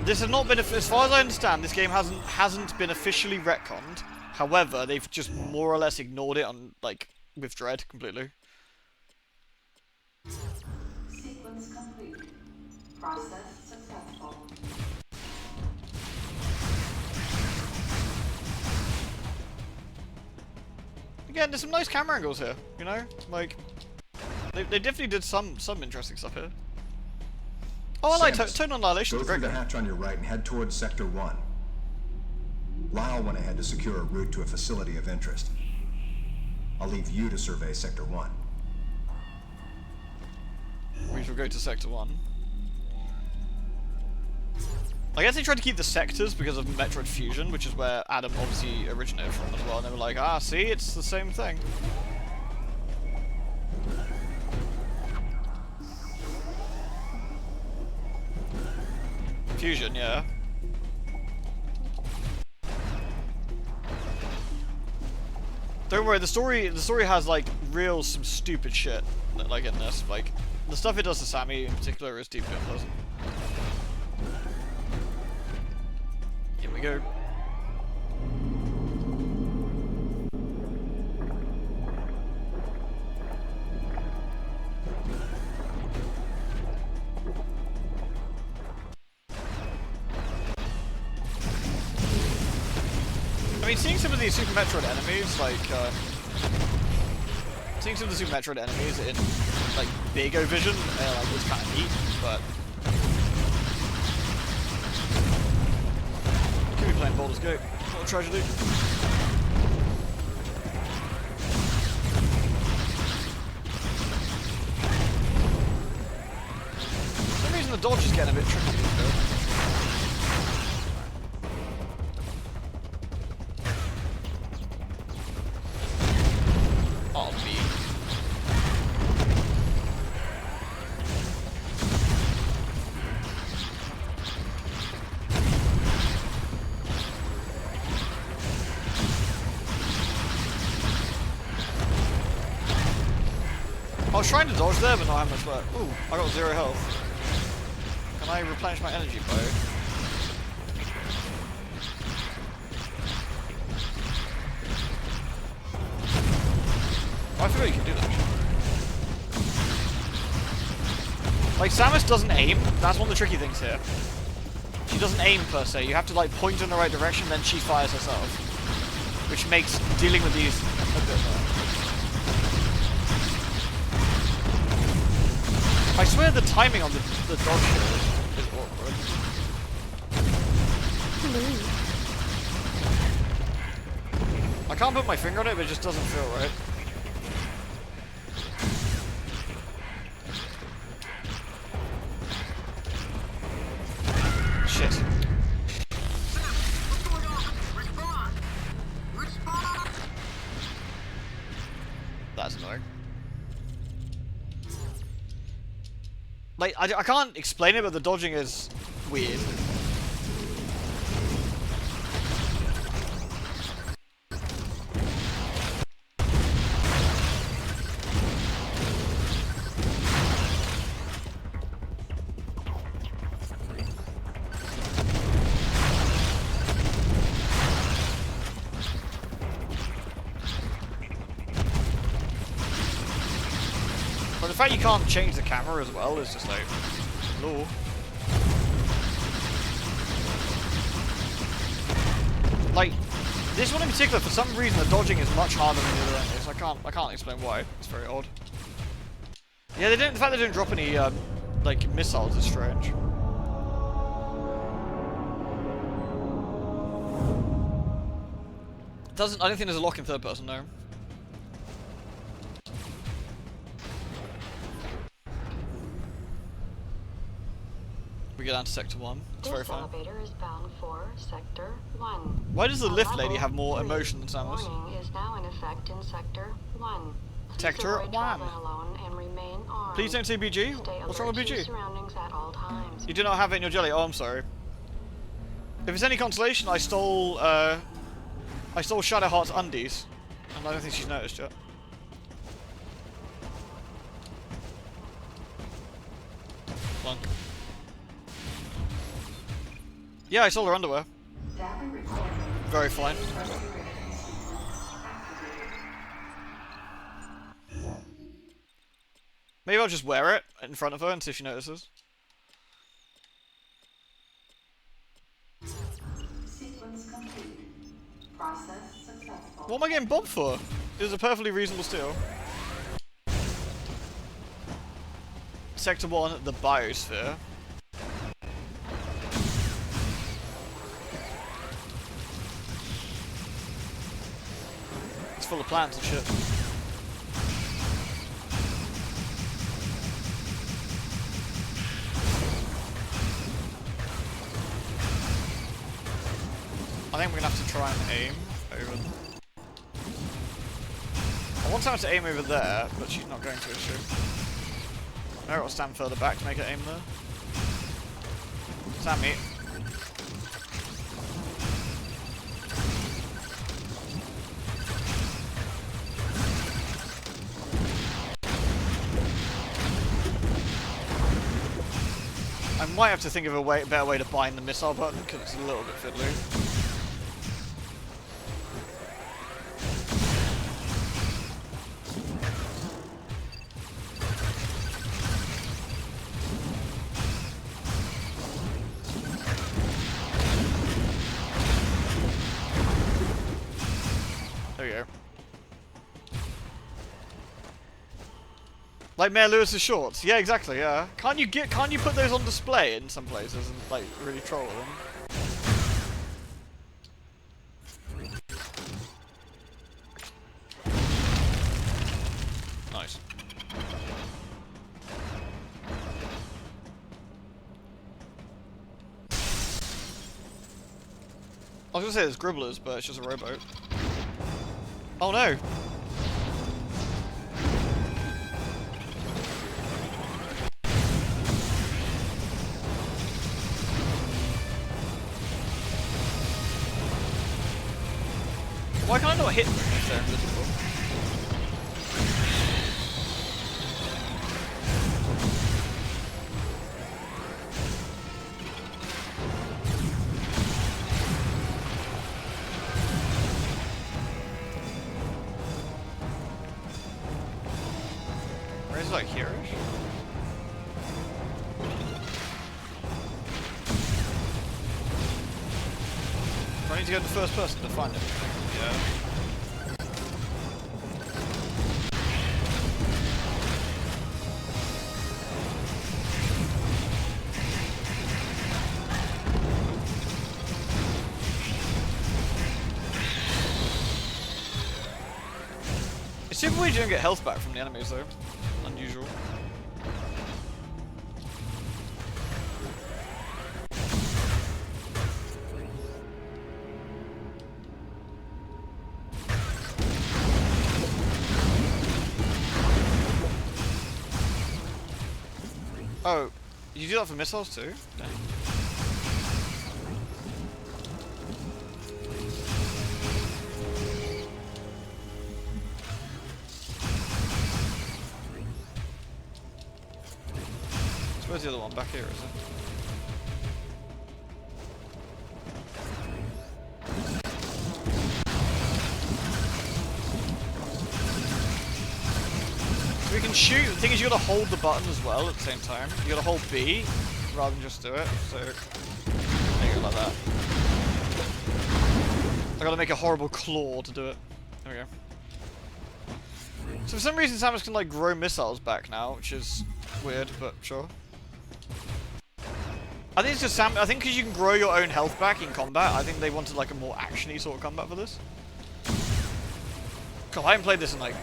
This has not been, as far as I understand, this game hasn't been officially retconned. However, they've just more or less ignored it on, like, with Dread completely. Sequence complete. Process successful. Again, there's some nice camera angles here, you know? Like, they definitely did some interesting stuff here. Oh, I like tone on Annihilation. Go through the hatch on your right and head towards Sector 1. Lyle went ahead to secure a route to a facility of interest. I'll leave you to survey Sector 1. We shall go to Sector 1. I guess they tried to keep the sectors because of Metroid Fusion, which is where Adam obviously originated from as well, and they were like, ah, see, it's the same thing. Fusion, yeah. Don't worry, the story has like some stupid shit like in this. Like the stuff it does to Sammy in particular is deeply unpleasant. Here we go. I mean, seeing some of these Super Metroid enemies, like, seeing some of the Super Metroid enemies in, like, bigger vision, like, was kind of neat, but... Could be playing Baldur's Gate. What a tragedy. For some reason the dodge is getting a bit tricky, though. was trying to dodge there, but not having much work. Ooh, I got 0 health. Can I replenish my energy by? I feel like you can do that. Like, Samus doesn't aim. That's one of the tricky things here. She doesn't aim, per se. You have to, like, point in the right direction, then she fires herself. Which makes dealing with these a bit hard. I swear the timing on the dodge here is awkward. I can't put my finger on it, but it just doesn't feel right. Shit. That's annoying. Like, I can't explain it, but the dodging is weird. But the fact you can't change the camera as well is just like, hello. Like, this one in particular, for some reason, the dodging is much harder than the other enemies. I can't explain why. It's very odd. Yeah, they didn't. The fact they didn't drop any like missiles is strange. I don't think there's a lock in third person, no. We get down to sector 1. It's very fun. This elevator is bound for sector 1. Why does the lift lady have more emotion than Samus? Warning is now in effect in sector 1. Sector 1. Alone and remain armed. Please don't say BG. Stay What's wrong with alert to BG? surroundings at all times. You do not have it in your jelly. Oh, I'm sorry. If it's any consolation, I stole Shadowheart's undies, and I don't think she's noticed yet. Plunk. Yeah, I stole her underwear. Very fine. Maybe I'll just wear it in front of her and see if she notices. Sequence complete. Process successful. What am I getting bombed for? It was a perfectly reasonable steal. Sector 1, the biosphere. It's full of plants and shit. I think we're gonna have to try and aim over. I want someone to aim over there, but she's not going to, is she? Maybe I'll stand further back to make her aim there. Stand me. I might have to think of a better way to bind the missile button because it's a little bit fiddly. There we go. Like Mayor Lewis's shorts. Yeah, exactly, yeah. Can't you put those on display in some places and like really troll them? Nice. I was gonna say there's gribblers, but it's just a rowboat. Oh no! Why can't I not hit them if they're invisible? need to go to the first person to find it. Yeah. It's super weird you don't get health back from the enemies though. Unusual. Oh, you do that for missiles too? Dang. So where's the other one? Back here, is it? We can shoot. The thing is, you gotta hold the button as well at the same time. You gotta hold B rather than just do it. So there you go, like that. I gotta make a horrible claw to do it. There we go. So for some reason, Samus can like grow missiles back now, which is weird, but sure. I think it's just I think because you can grow your own health back in combat, I think they wanted like a more actiony sort of combat for this. God, I haven't played this in like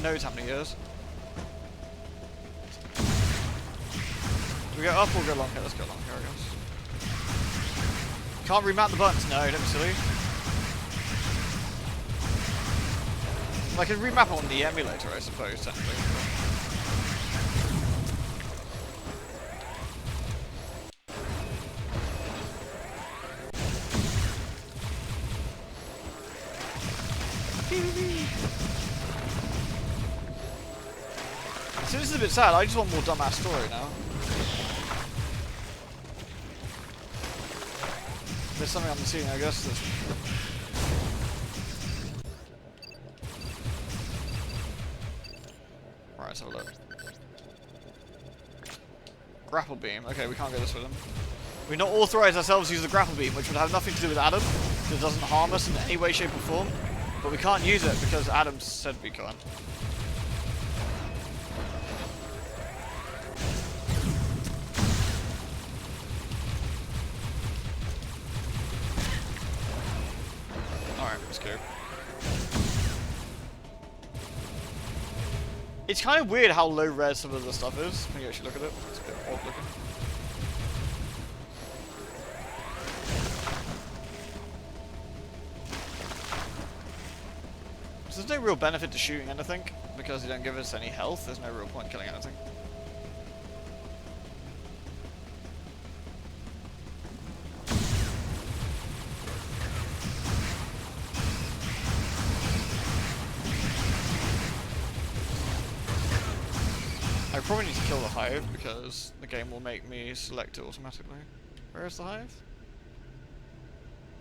knows how many years. Do we go up or go along here? Let's go along here, I guess. Can't remount the buttons. No, don't be silly. I can remap on the emulator, I suppose, technically. So this is a bit sad, I just want more dumbass story now. There's something I'm seeing, I guess. Right, let's have a look. Grapple beam. Okay, we can't go this with him. We've not authorized ourselves to use the grapple beam, which would have nothing to do with Adam, because it doesn't harm us in any way, shape, or form. But we can't use it because Adam said we can't. It's kind of weird how low res some of the stuff is. When you actually look at it, it's a bit odd looking. So there's no real benefit to shooting anything because they don't give us any health. There's no real point killing anything. I probably need to kill the hive because the game will make me select it automatically. Where is the hive?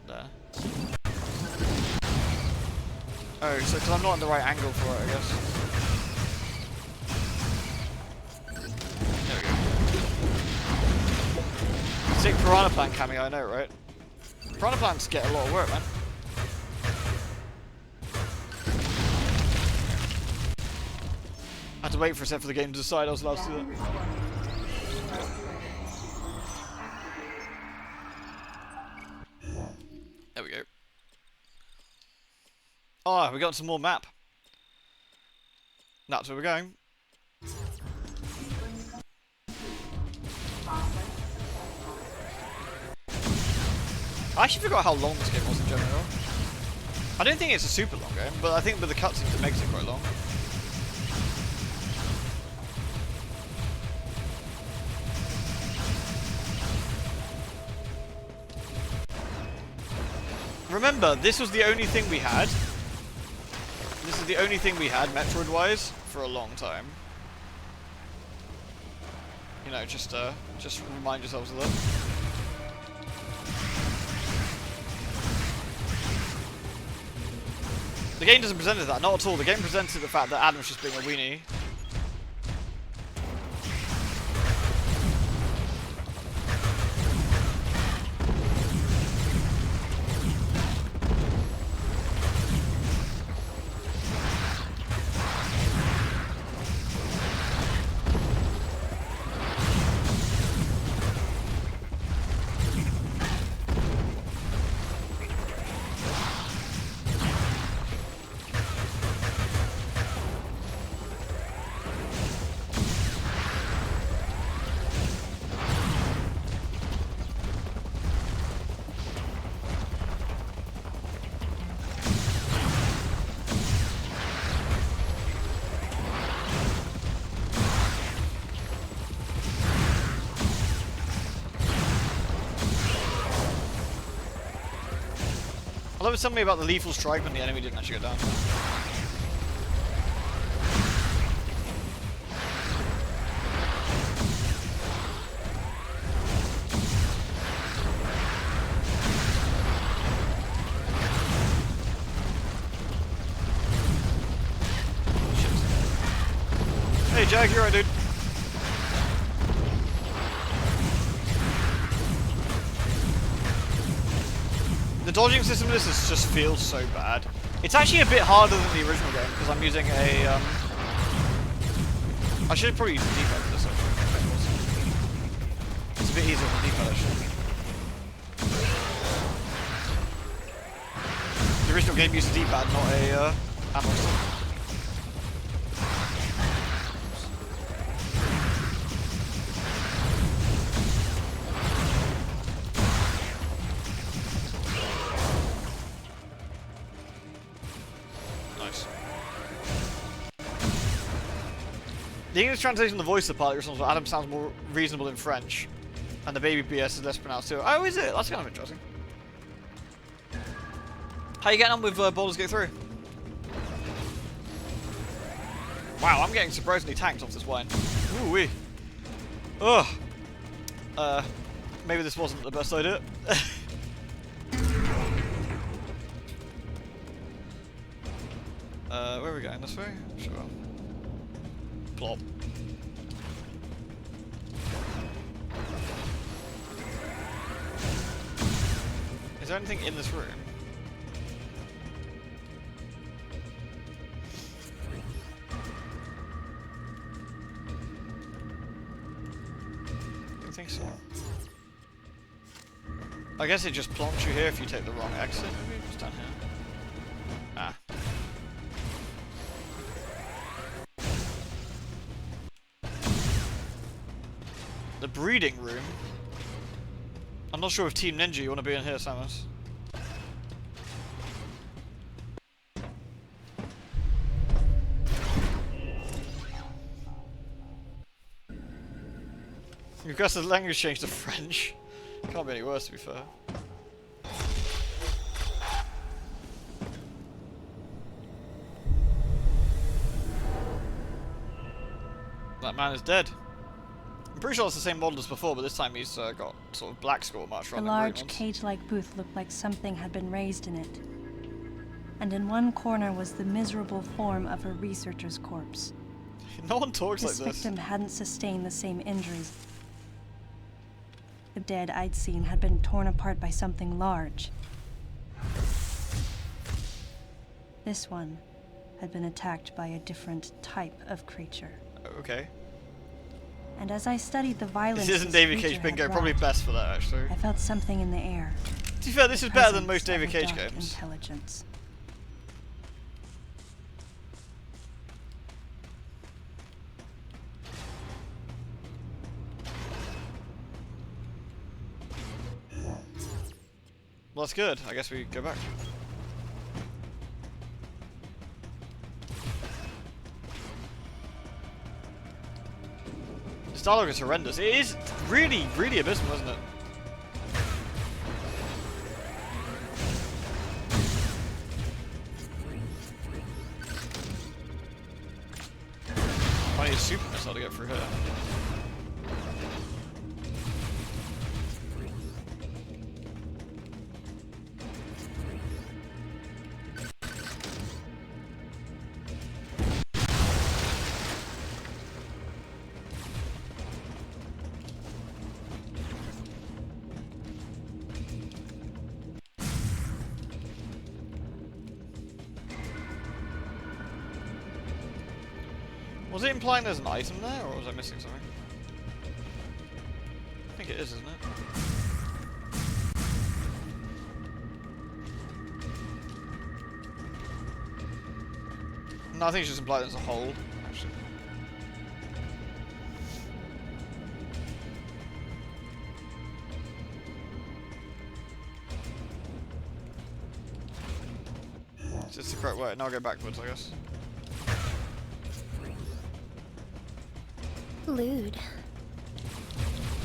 There. Oh, so because I'm not in the right angle for it, I guess. There we go. Sick Piranha Plant cameo, I know, right? Piranha Plants get a lot of work, man. I had to wait for a second for the game to decide I was allowed to do that. There we go. Oh, we got some more map. That's where we're going. I actually forgot how long this game was in general. I don't think it's a super long game, but I think with the cutscenes it makes it quite long. Remember, this was the only thing we had. This is the only thing we had, Metroid-wise, for a long time. You know, just remind yourselves of that. The game doesn't present it that, not at all. The game presents it the fact that Adam's just being a weenie. I love it telling me about the lethal strike when the enemy didn't actually go down. Hey Jag, you're right, dude. The dodging system of this just feels so bad. It's actually a bit harder than the original game because I'm using a. I should probably use the D-pad for this actually. It's a bit easier than the D-pad actually. The original game used a D-pad, not a analog stick. The English translation of the voice of the pilot responds, Adam sounds more reasonable in French, and the baby BS is less pronounced too. Oh, is it? That's kind of interesting. How you getting on with Baldur's Gate 3? Wow, I'm getting surprisingly tanked off this wine. Ooh wee. Ugh. Maybe this wasn't the best idea. Where are we going? This way? Sure. Plop. Is there anything in this room? I don't think so. I guess it just plonks you here if you take the wrong exit, maybe? Just down here. Ah. The breeding room? I'm not sure if Team Ninja you want to be in here, Samus. You've got the language change to French. Can't be any worse, to be fair. That man is dead. I'm pretty sure it's the same model as before, but this time he's got sort of black score marks around the large cage-like booth looked like something had been raised in it. And in one corner was the miserable form of a researcher's corpse. No one talks like this. This victim hadn't sustained the same injuries. The dead I'd seen had been torn apart by something large. This one had been attacked by a different type of creature. Okay. And as I studied the violence this isn't David Cage bingo, probably best for that actually. I felt something in the air. To be fair, this is better than most David Cage dark games. Intelligence. Well, that's good. I guess we go back. This dialogue is horrendous. It is really, really abysmal, isn't it? I need a super missile to get through here. Was it implying there's an item there, or was I missing something? I think it is, isn't it? No, I think it's just implied there's a hole, actually. It's just the correct way. Now I'll go backwards, I guess. Lewd.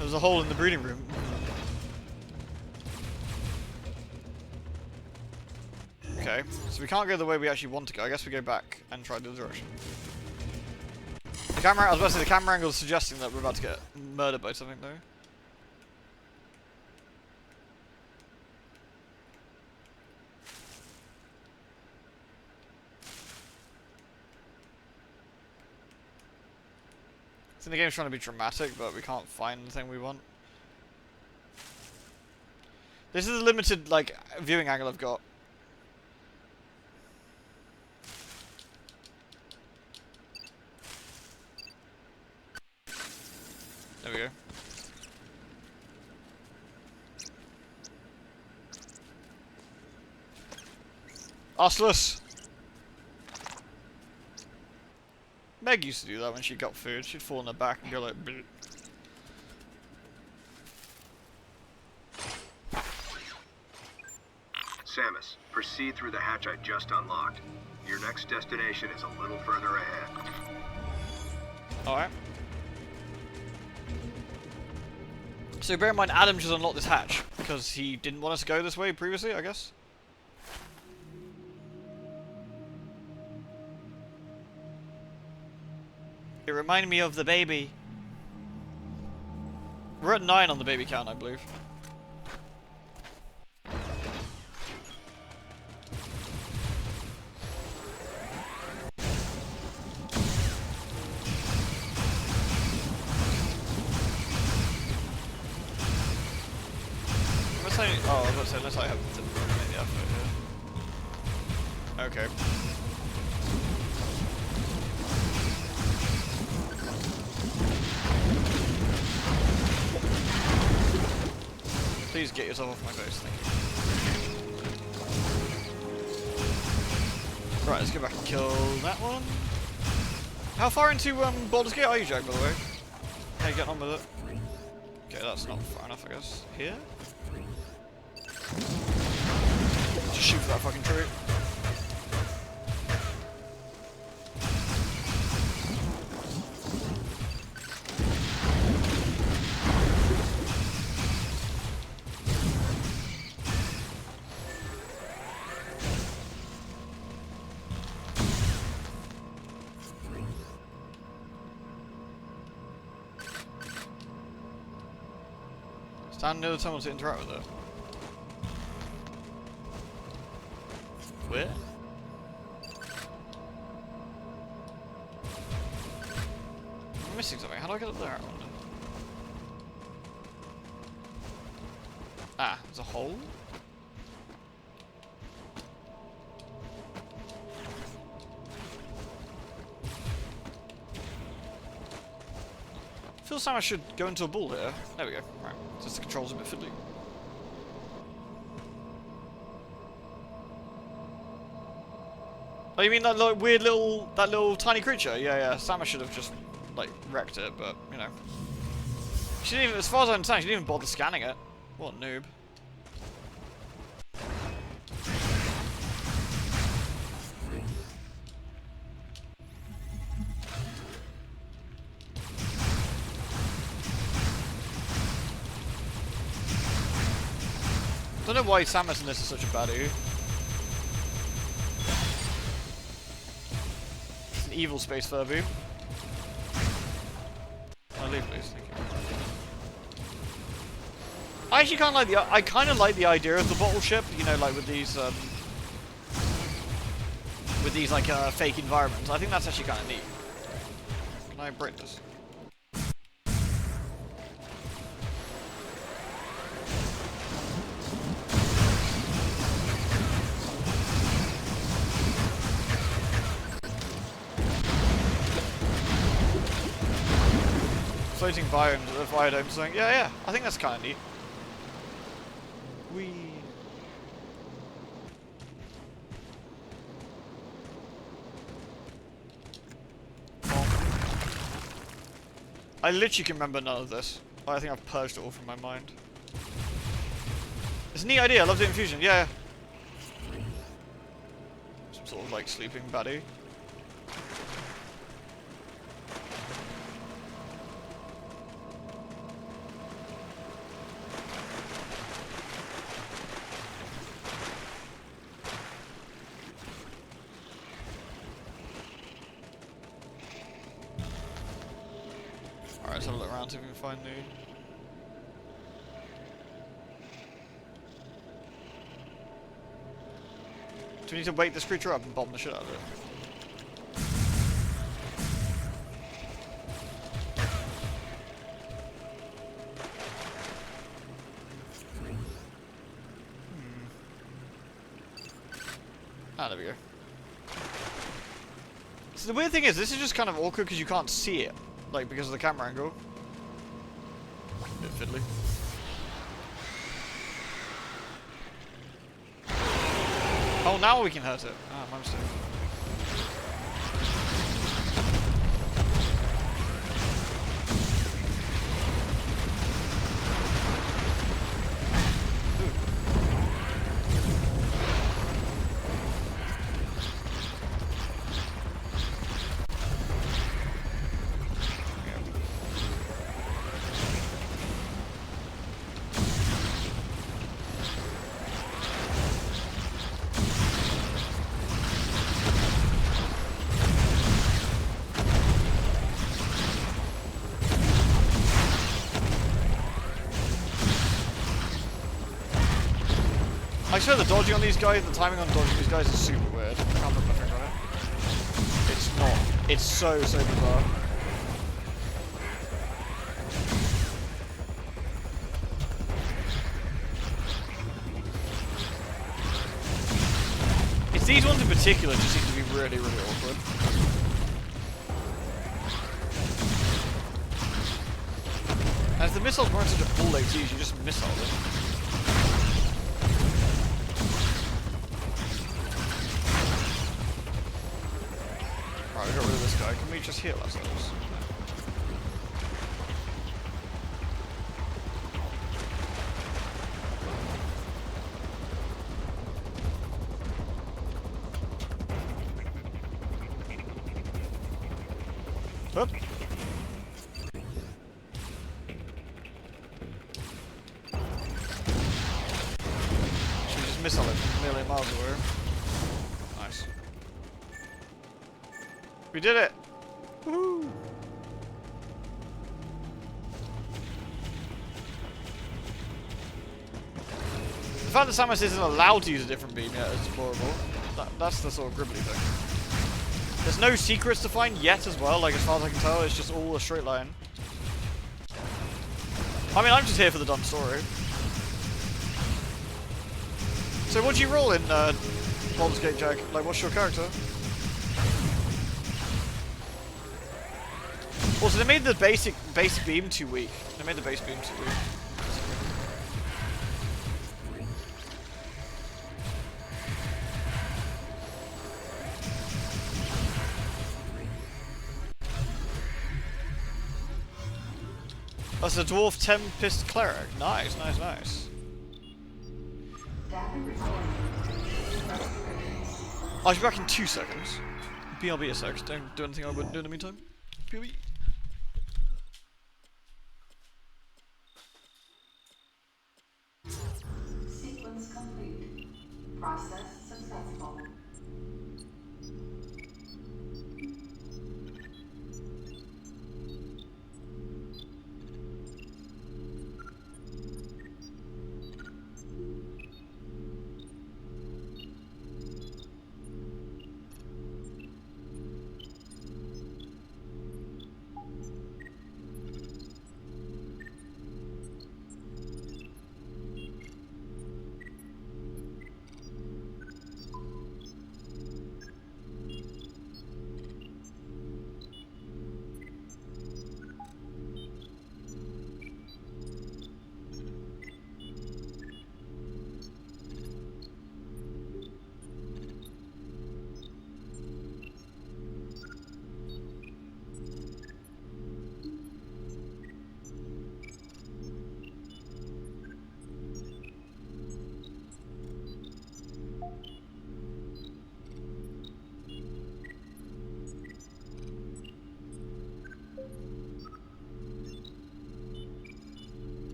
There's a hole in the breeding room. Okay, so we can't go the way we actually want to go. I guess we go back and try the other direction. The camera, I was about to say, the camera angle is suggesting that we're about to get murdered by something, though. I think the game's trying to be dramatic, but we can't find the thing we want. This is a limited, like, viewing angle I've got. There we go. Ostless! Meg used to do that when she got food. She'd fall on her back and go like, bleh. Samus, proceed through the hatch I just unlocked. Your next destination is a little further ahead. Alright. So bear in mind, Adam just unlocked this hatch because he didn't want us to go this way previously, I guess. It reminded me of the baby. We're at 9 on the baby count, I believe. Oh, I was about to say, unless I have to make the effort here. Okay. Please get yourself off my face, thank you. Right, let's go back and kill that one. How far into Baldur's Gate are you, Jack, by the way? How you getting on with it? Okay, that's not far enough, I guess. Here? Just shoot for that fucking tree. Stand near the tunnel to interact with it. Where? I'm missing something. How do I get up there? I wonder. Ah, there's a hole? Feels like I should go into a ball here. There we go. Right. Just the controls a bit fiddly. Oh, you mean that like, weird little, tiny creature? Yeah, yeah. Samus should have just, like, wrecked it, but, you know. She didn't even, as far as I understand, she didn't even bother scanning it. What a noob. Don't know why Samus in this is such a baddie. It's an evil space Furby. I'll leave, please. Thank you. I actually kind of like I kind of like the idea of the bottle ship. You know, like with these like fake environments. I think that's actually kind of neat. Can I break this? Floating biomes, the biodomes, something. Yeah, yeah. I think that's kind of neat. We. I literally can remember none of this. I think I've purged it all from my mind. It's a neat idea. I love the infusion. Yeah. Some sort of like sleeping baddie. let's have a look around, see if we can find the... Do we need to wake this creature up and bomb the shit out of it? Ah, there we go. So the weird thing is, this is just kind of awkward because you can't see it. Like, because of the camera angle. Bit fiddly. Oh, now we can hurt it. Ah, my mistake. I swear the dodging on these guys, the timing on dodging these guys is super weird. I can't put my finger on it. It's not. It's so bizarre. It's these ones in particular just seem to be really awkward. As the missiles weren't such a full ATs, you just missile them. Right, we got rid of this guy. Can we just heal ourselves? Up. Should we just missile it from a million miles away? Nice. We did it! Woohoo! The fact that Samus isn't allowed to use a different beam yet is deplorable. That's the sort of gribbly thing. There's no secrets to find yet as well, like as far as I can tell, it's just all a straight line. I mean, I'm just here for the dumb story. So what do you roll in Baldur's Gate, Jack? Like, what's your character? Also, they made the basic beam too weak. They made the base beam too weak. That's a Dwarf Tempest Cleric. Nice, nice, nice. I'll be back in 2 seconds. BRB a sec. Don't do anything I wouldn't do in the meantime. BRB. Sequence complete. Process successful.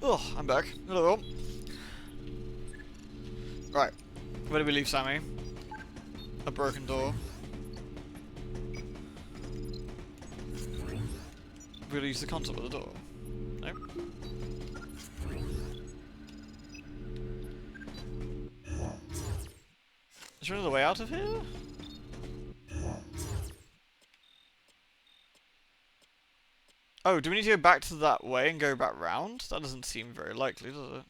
Oh, I'm back. Hello. Right. Where do we leave Sammy? A broken door. We'll use the console of the door. No? Is there another way out of here? Oh, do we need to go back to that way and go back round? That doesn't seem very likely, does it?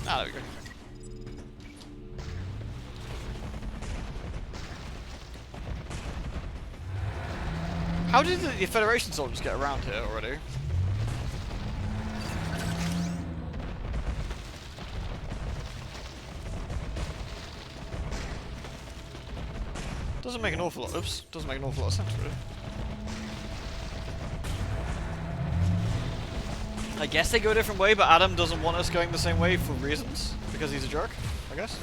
Ah, there we go. How did the Federation soldiers get around here already? Doesn't make an awful lot. Oops, doesn't make an awful lot of sense, really. I guess they go a different way, but Adam doesn't want us going the same way for reasons, because he's a jerk, I guess.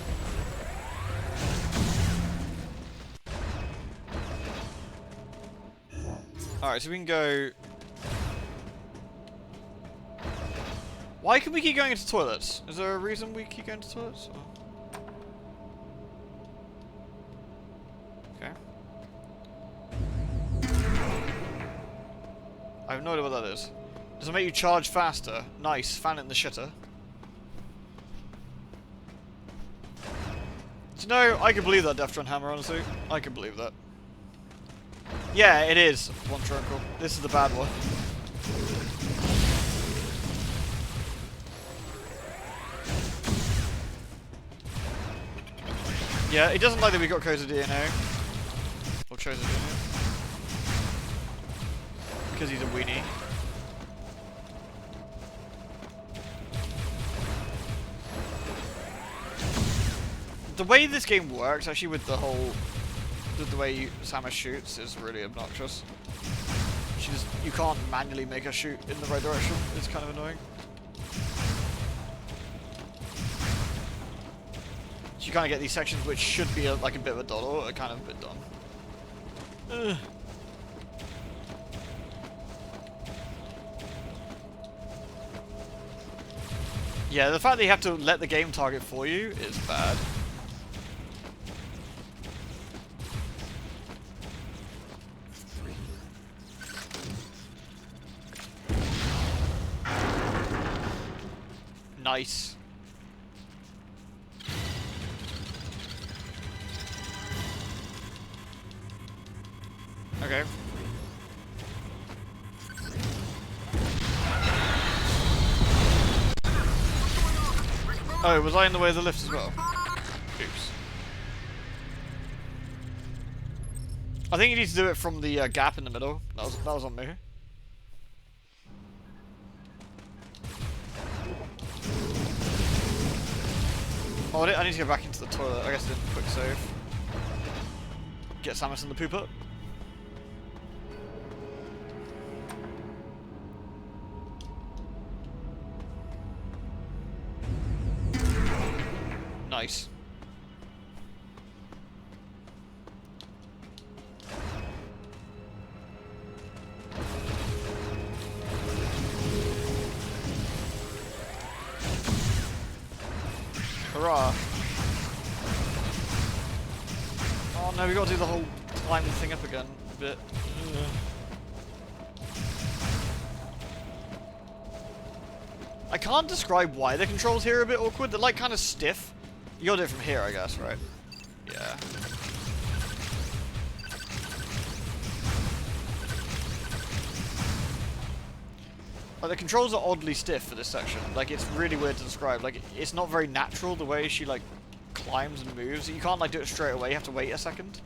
Alright, so we can go... Why can we keep going into toilets? Is there a reason we keep going to toilets? Or... Okay. I have no idea what that is. Does it make you charge faster? Nice. Fan it in the shitter. Do you know, I could believe that Deftron Hammer, honestly. I could believe that. Yeah, it is one trunkle. This is the bad one. Yeah, it doesn't like that we got Koza DNA. Or Choza DNA. Because he's a weenie. The way this game works, actually, with the whole... the way Samus shoots is really obnoxious. You can't manually make her shoot in the right direction. It's kind of annoying. So you kind of get these sections which should be like a bit of a doddle, are kind of a bit dumb. Ugh. Yeah, the fact that you have to let the game target for you is bad. Nice. Okay. Oh, was I in the way of the lift as well? Oops. I think you need to do it from the gap in the middle. That was on me. Oh, I need to go back into the toilet. I guess I didn't quick save. Get Samus in the pooper. Nice. Hurrah. Oh no, we gotta do the whole climbing thing up again a bit. Ugh. I can't describe why the controls here are a bit awkward. They're like kind of stiff. You gotta do it from here, I guess, right? Yeah. Like, the controls are oddly stiff for this section. Like, it's really weird to describe. Like, it's not very natural the way she, like, climbs and moves. You can't, like, do it straight away. You have to wait a second.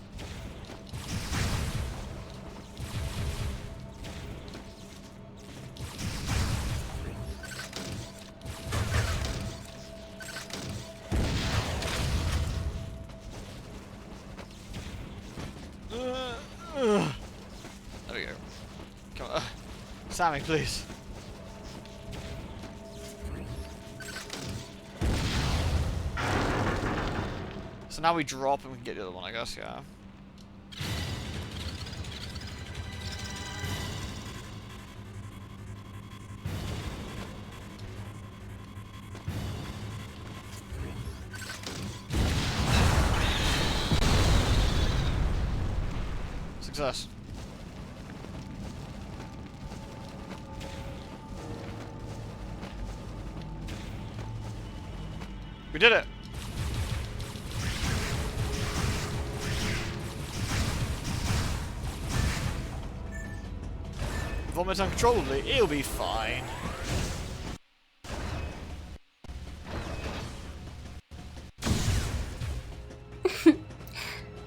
There we go. Come on. Sammy, please. So now we drop and we can get the other one, I guess, yeah. Success. We did it! Vomit uncontrollably, it'll be fine.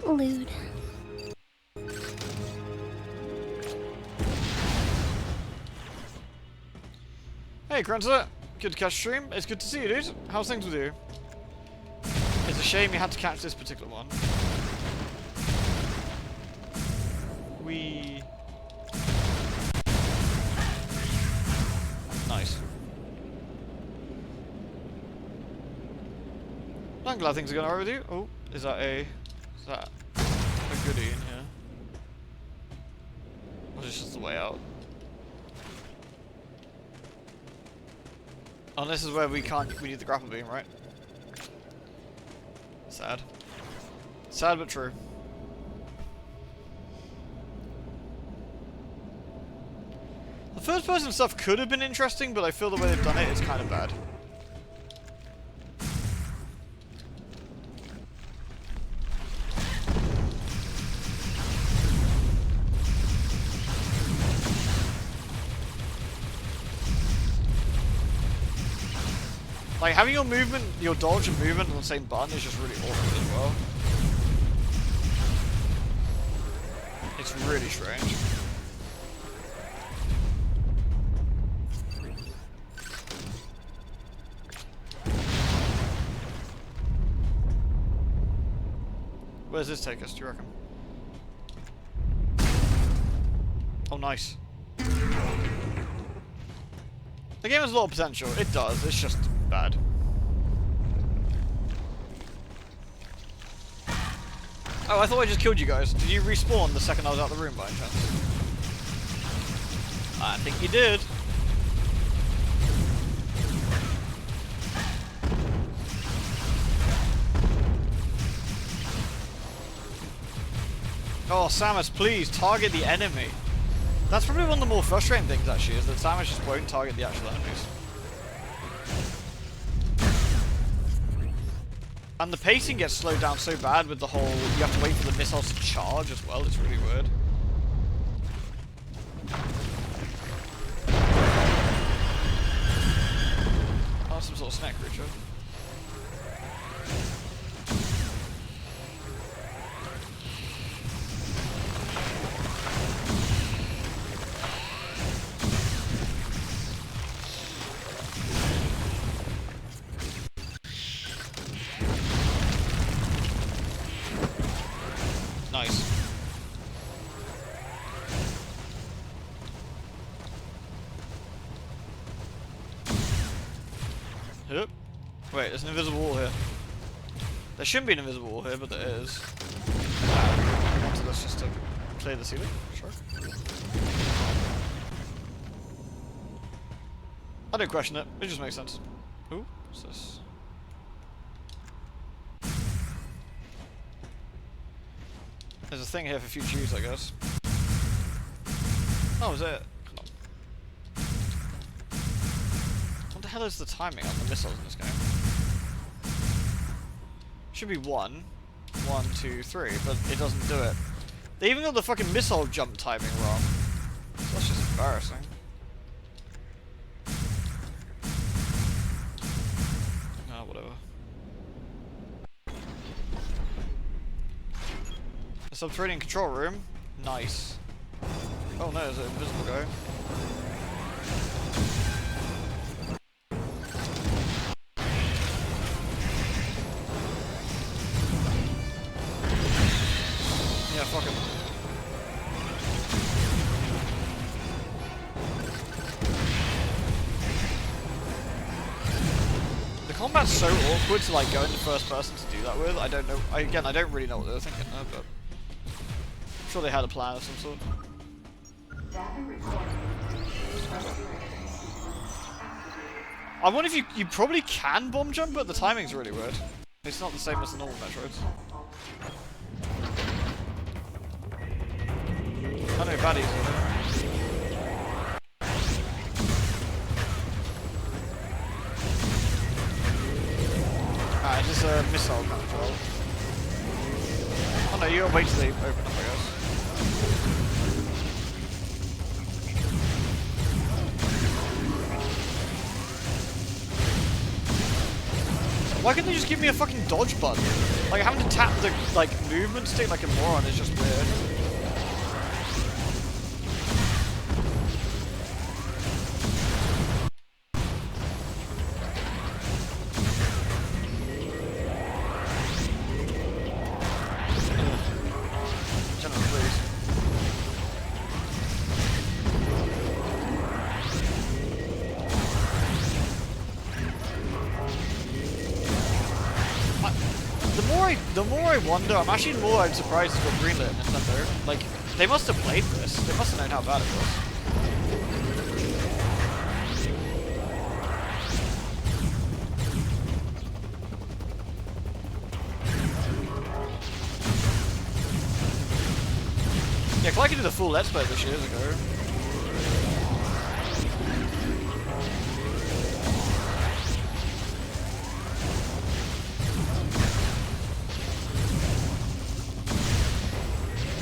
Lewd. Hey, Grunter. Good to catch stream. It's good to see you, dude. How's things with you? It's a shame you had to catch this particular one. Nice. I'm glad things are going alright with you. Oh, is that a goodie in here? Or is this just the way out? Oh, this is where we need the grapple beam, right? Sad. Sad but true. The first person stuff could have been interesting, but I feel the way they've done it is kind of bad. Like, having your movement, your dodge and movement on the same button is just really awkward as well. It's really strange. Where does this take us, do you reckon? Oh, nice. The game has a lot of potential. It does. It's just bad. Oh, I thought I just killed you guys. Did you respawn the second I was out of the room by any chance? I think you did. Oh, Samus, please target the enemy. That's probably one of the more frustrating things, actually, is that Samus just won't target the actual enemies. And the pacing gets slowed down so bad with the whole, you have to wait for the missiles to charge as well, it's really weird. Oh, some sort of snack creature. Nice. Yep. Wait, there's an invisible wall here. There shouldn't be an invisible wall here, but there is. So that's just to clear the ceiling? Sure. I don't question it. It just makes sense. Ooh, what's this? There's a thing here for future use, I guess. Oh, is it? Come on. What the hell is the timing on the missiles in this game? Should be 1, 1, 2, 3, but it doesn't do it. They even got the fucking missile jump timing wrong. So that's just embarrassing. Ah, whatever. A subterranean control room. Nice. Oh no, there's an invisible guy. Yeah, fuck him. The combat's so awkward to like go into first person to do that with. I don't know. Again, I don't really know what they were thinking there, but I'm sure they had a plan of some sort. I wonder if you probably can bomb jump, but the timing's really weird. It's not the same as the normal Metroids. I know baddies. Alright, just a missile control. Oh no, you gotta wait till they open up, I guess. Why couldn't they just give me a fucking dodge button? Like, having to tap the, like, movement stick like a moron is just weird. General, please. The more I wonder, I'm actually more surprised it's got greenlit in Nintendo. Like, they must have played this. They must have known how bad it was. Yeah, 'cause I did a full Let's Play this years ago.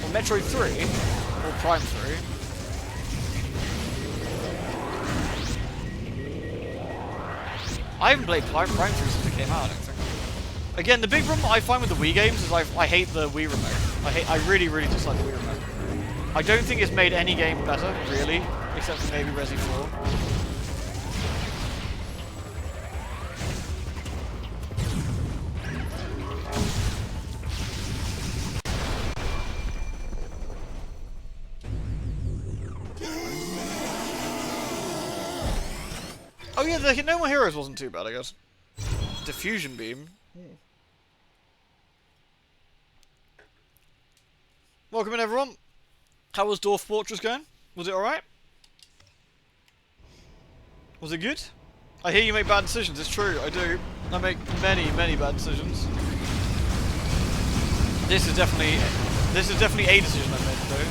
Metroid 3, or Prime 3. I haven't played Prime 3 since it came out, I don't think. Again, the big problem I find with the Wii games is I hate the Wii remote. I really, really dislike the Wii remote. I don't think it's made any game better, really, except for maybe Resi 4. Oh yeah, the No More Heroes wasn't too bad, I guess. Diffusion beam. Welcome in, everyone. How was Dwarf Fortress going? Was it alright? Was it good? I hear you make bad decisions. It's true, I do. I make many, many bad decisions. This is definitely a decision I've made though.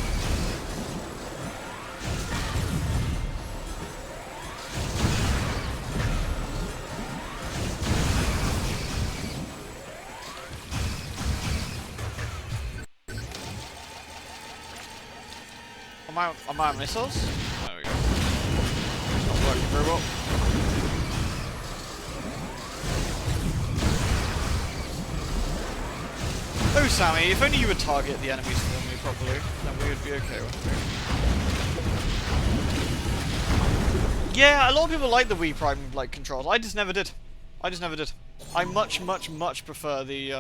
Am I on missiles? There we go. It's not working very well. Oh, Sammy, if only you would target the enemies for me properly, then we would be okay with it. Yeah, a lot of people like the Wii Prime like controls. I just never did. I much, much, much prefer the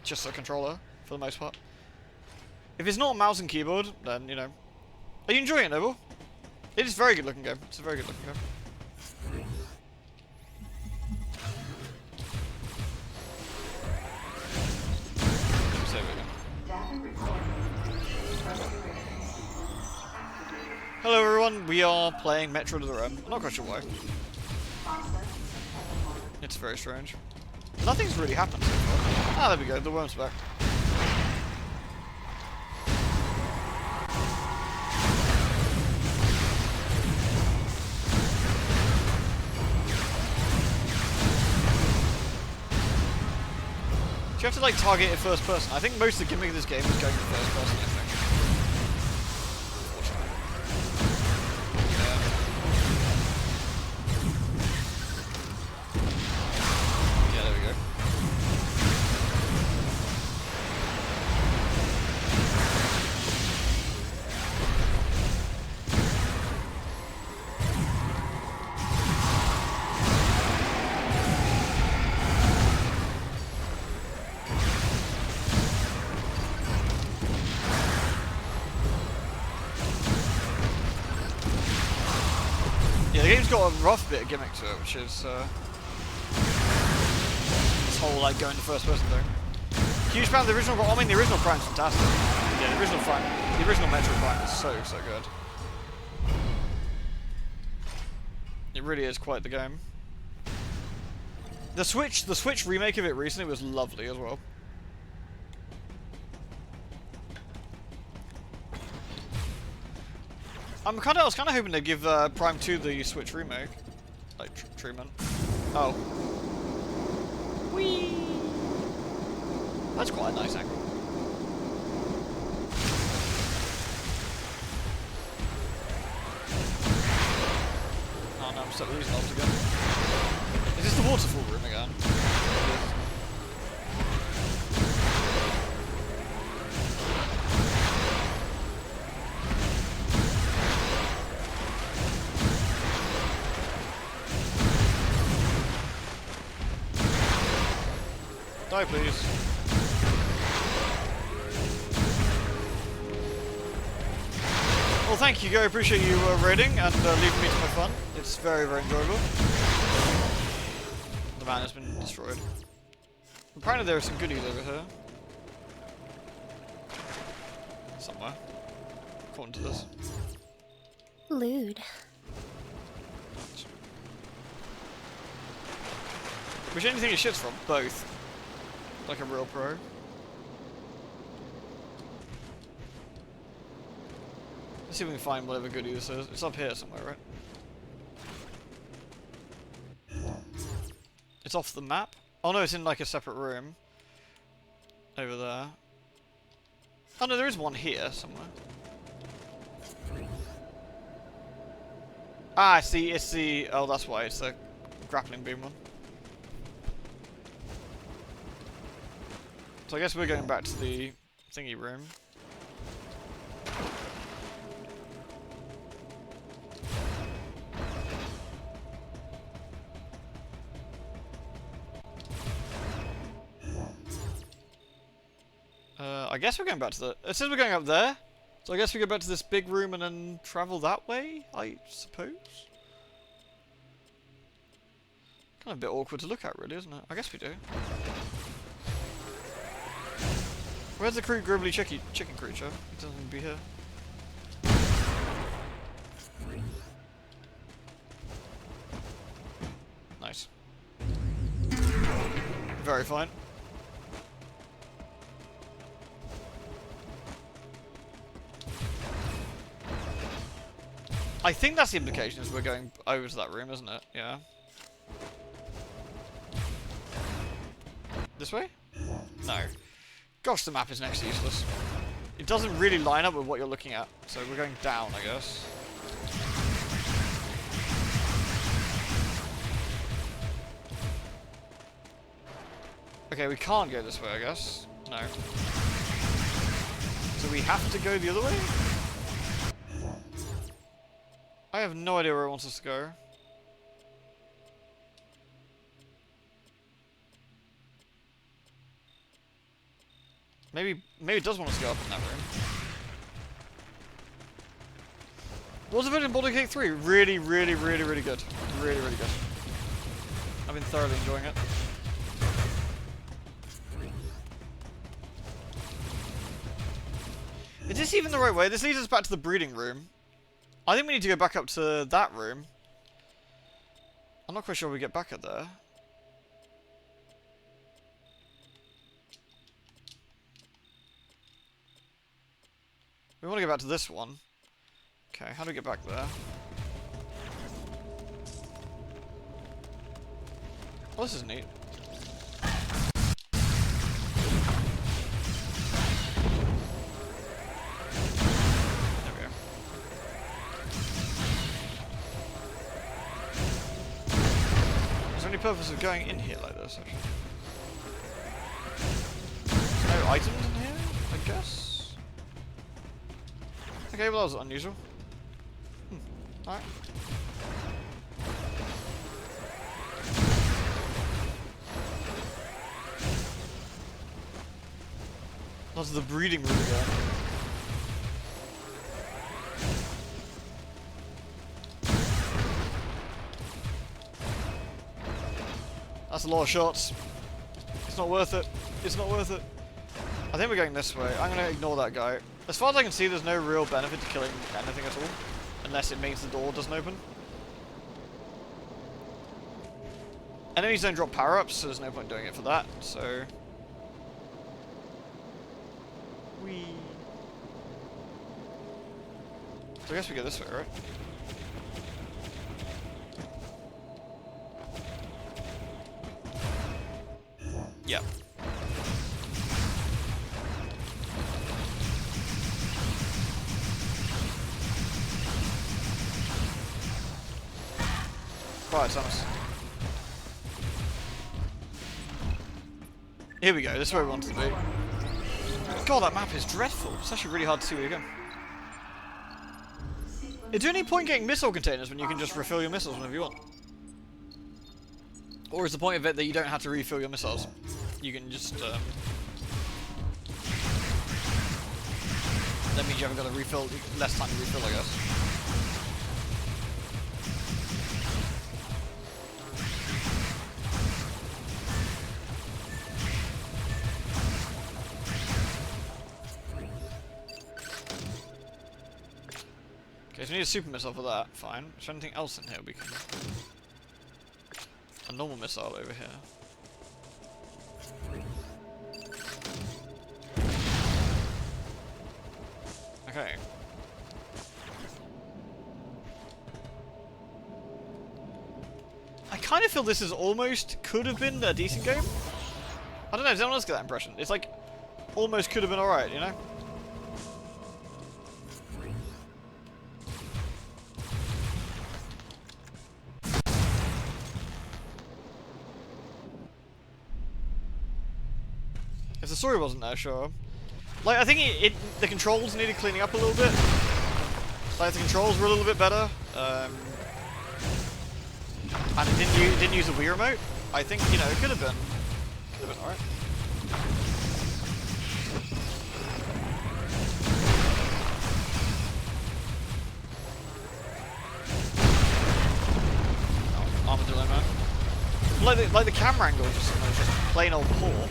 just the controller for the most part. If it's not a mouse and keyboard, then you know. Are you enjoying it, Noble? It is a very good looking game. It's a very good looking game. Save it again. Hello everyone, we are playing Metroid Other M. I'm not quite sure why. It's very strange. Nothing's really happened so far. Ah, there we go, the worm's back. Do you have to like target it first person? I think most of the gimmick of this game is going to first person, I think. Yeah, there we go. Yeah, the game's got a rough bit of gimmick to it, which is this whole like going to first person thing. Huge fan of the original, I mean the original Prime's fantastic. Yeah, the original Metroid Prime is so good. It really is quite the game. The Switch remake of it recently was lovely as well. I was kind of hoping to give Prime 2 the Switch remake, like treatment. Oh. Whee! That's quite a nice angle. Oh no, I'm stuck with these knobs again. Is this the waterfall room again? Die, please. Well, thank you, Go. I appreciate you raiding and leaving me to my fun. It's very, very enjoyable. The man has been destroyed. Apparently there are some goodies over here. Somewhere. According to this. Lewd. Which end do you think it shits from? Both. Like a real pro. Let's see if we can find whatever goodie this is. It's up here somewhere, right? It's off the map? Oh no, it's in like a separate room. Over there. Oh no, there is one here somewhere. Ah, I see, it's the... Oh, that's why, it's the grappling beam one. So I guess we're going back to the thingy room. I guess we're going back to the... It says we're going up there. So I guess we go back to this big room and then travel that way, I suppose? Kind of a bit awkward to look at, really, isn't it? I guess we do. Where's the gribbly chicken creature? It doesn't seem to be here. Nice. Very fine. I think that's the implication is we're going over to that room, isn't it? Yeah. This way? No. Gosh, the map is next to useless. It doesn't really line up with what you're looking at, so we're going down, I guess. Okay, we can't go this way, I guess. No. So we have to go the other way? I have no idea where it wants us to go. Maybe it does want us to go up in that room. What's the in Baldur Gate 3? Really, really, really, really good. Really, really good. I've been thoroughly enjoying it. Is this even the right way? This leads us back to the breeding room. I think we need to go back up to that room. I'm not quite sure we get back up there. We want to go back to this one. Okay, how do we get back there? Oh, this is neat. There we go. Is there any purpose of going in here like this, actually? No items in here, I guess? Okay, well that was unusual. Alright. That's the breeding room again. That's a lot of shots. It's not worth it. It's not worth it. I think we're going this way. I'm going to ignore that guy. As far as I can see, there's no real benefit to killing anything at all. Unless it means the door doesn't open. Enemies don't drop power-ups, so there's no point doing it for that, so... Whee. So I guess we go this way, right? Yep. Right, Thomas. Here we go, this is where we want to be. God, that map is dreadful. It's actually really hard to see where you're going. Is there any point getting missile containers when you can just refill your missiles whenever you want? Or is the point of it that you don't have to refill your missiles? You can just, that means you haven't got to refill, less time to refill, I guess. Okay, so we need a super missile for that, fine. Is there anything else in here we can... A normal missile over here. Okay. I kind of feel this is almost could have been a decent game. I don't know, does anyone else get that impression? It's like, almost could have been alright, you know? If the story wasn't there, sure. Like, I think the controls needed cleaning up a little bit. Like, the controls were a little bit better. And it didn't use a Wii remote. I think, you know, it could have been alright. Oh, armadillo man. Like the camera angle just plain old poor.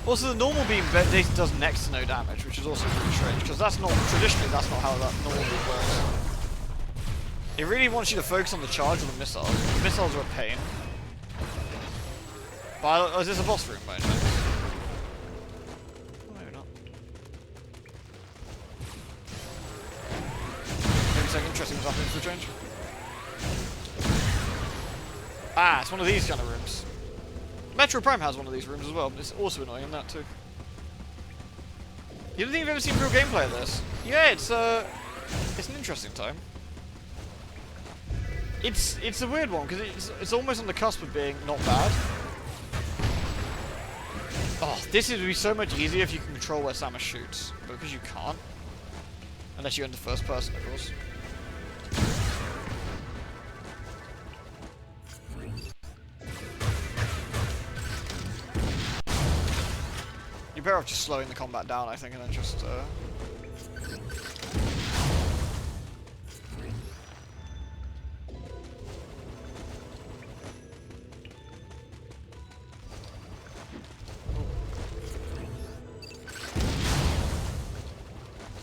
Also, the normal beam does next to no damage, which is also really strange, because that's not, traditionally, that's not how that normal beam works. It really wants you to focus on the charge of the missiles. The missiles are a pain. But, is this a boss room by any chance? Maybe not. Maybe something interesting was happening for a change. Ah, it's one of these kind of rooms. Metroid Prime has one of these rooms as well, but it's also annoying in that too. You don't think you've ever seen real gameplay of this? Yeah, it's an interesting time. It's a weird one because it's almost on the cusp of being not bad. Oh, this would be so much easier if you can control where Samus shoots, but because you can't, unless you're into first person, of course. You're better off just slowing the combat down, I think, and then just,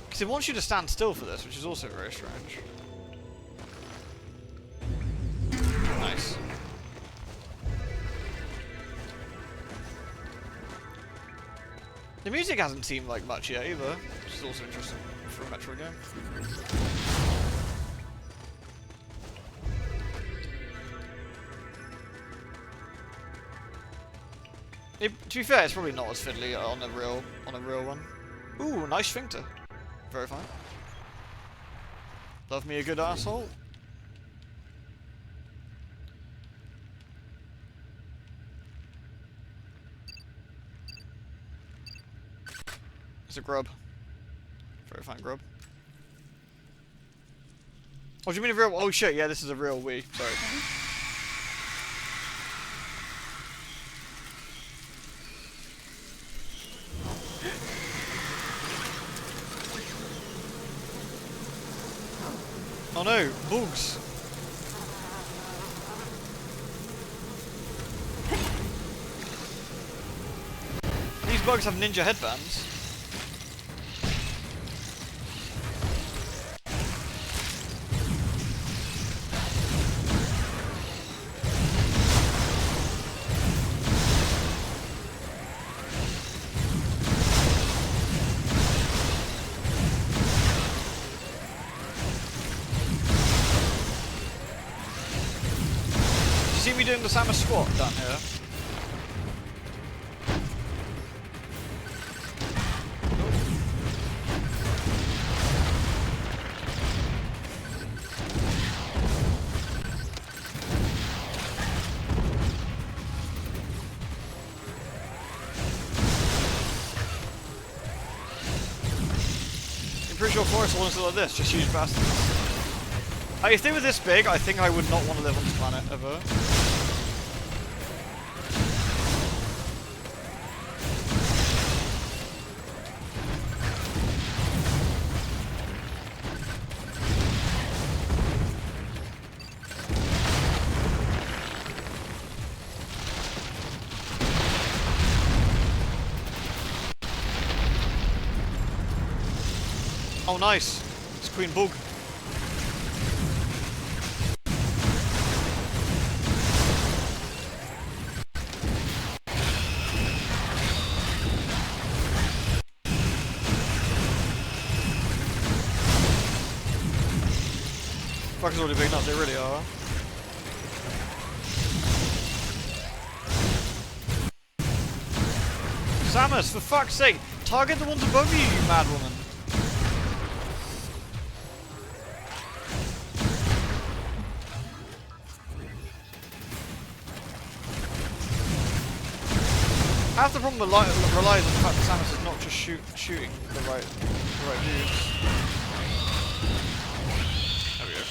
Because it wants you to stand still for this, which is also very strange. Nice. The music hasn't seemed like much yet either, which is also interesting for a Metroid game. To be fair, it's probably not as fiddly on a real one. Ooh, nice sphincter. Very fine. Love me a good asshole. It's a grub. Very fine grub. Oh, do you mean a real? Oh shit! Yeah, this is a real Wii. Sorry. Oh no, bugs. these bugs have ninja headbands. See me doing the Samus squat down here? I'm pretty sure forests will look like this, just huge bastards. If they were this big, I think I would not want to live on this planet ever. Oh, nice. It's Queen Bug. Fuckers already big enough, they really are. Samus, for fuck's sake, target the ones above you, you mad woman. Half the problem relies on the fact that Samus is not just shooting the right moves. There we go.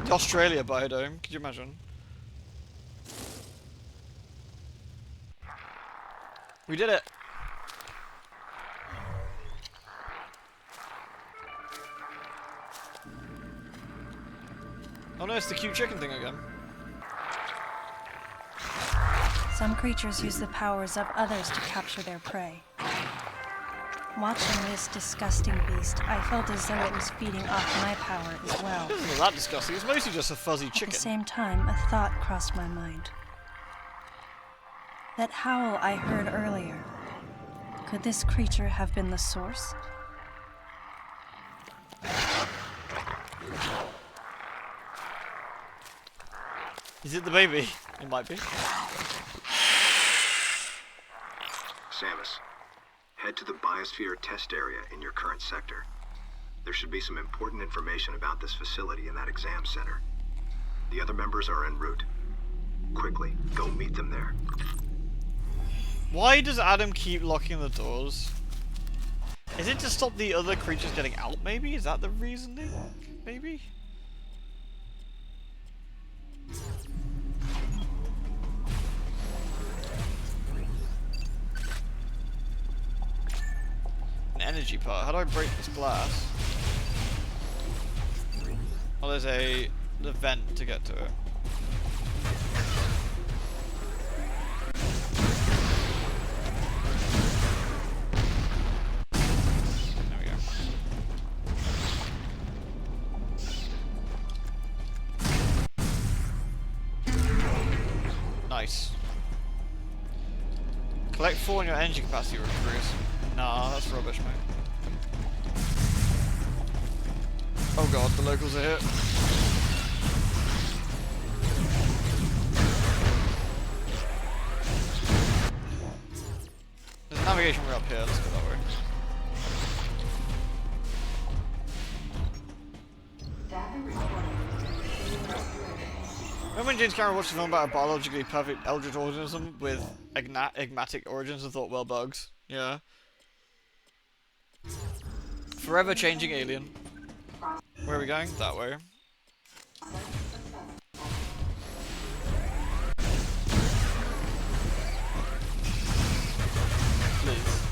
The Australia biodome, could you imagine? We did it! Oh no, it's the cute chicken thing again. Some creatures use the powers of others to capture their prey. Watching this disgusting beast, I felt as though it was feeding off my power as well. It isn't that disgusting, it's mostly just a fuzzy chicken. At the same time, a thought crossed my mind. That howl I heard earlier, could this creature have been the source? Is it the baby? It might be. Samus, head to the biosphere test area in your current sector. There should be some important information about this facility in that exam center. The other members are en route. Quickly, go meet them there. Why does Adam keep locking the doors? Is it to stop the other creatures getting out, maybe? Is that the reasoning? Maybe? An energy part. How do I break this glass? Oh, there's the vent to get to it. There we go. Nice. Collect 4 on your energy capacity increase. Nah, that's rubbish, mate. Oh god, the locals are here. There's a navigation way up here, let's go that way. Remember when James Cameron watched a film about a biologically perfect eldritch organism with enigmatic origins and thought, well, bugs? Yeah. Forever changing alien. Where are we going? That way. Please.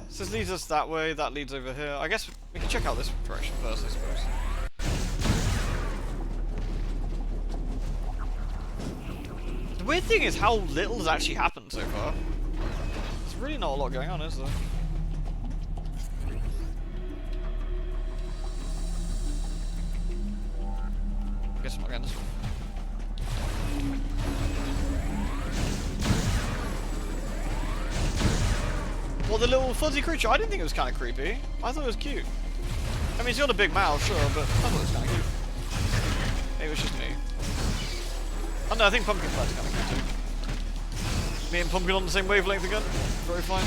So this leads us that way, that leads over here. I guess we can check out this direction first, I suppose. weird thing is how little has actually happened so far. There's really not a lot going on, is there? I guess I'm not getting this one. Well, the little fuzzy creature, I didn't think it was kind of creepy. I thought it was cute. I mean, it's got a big mouth, sure, but I thought it was kind of cute. Maybe it's just me. Oh no, I think Pumpkin Fight's kind of cute too. Me and Pumpkin on the same wavelength again. Very fine.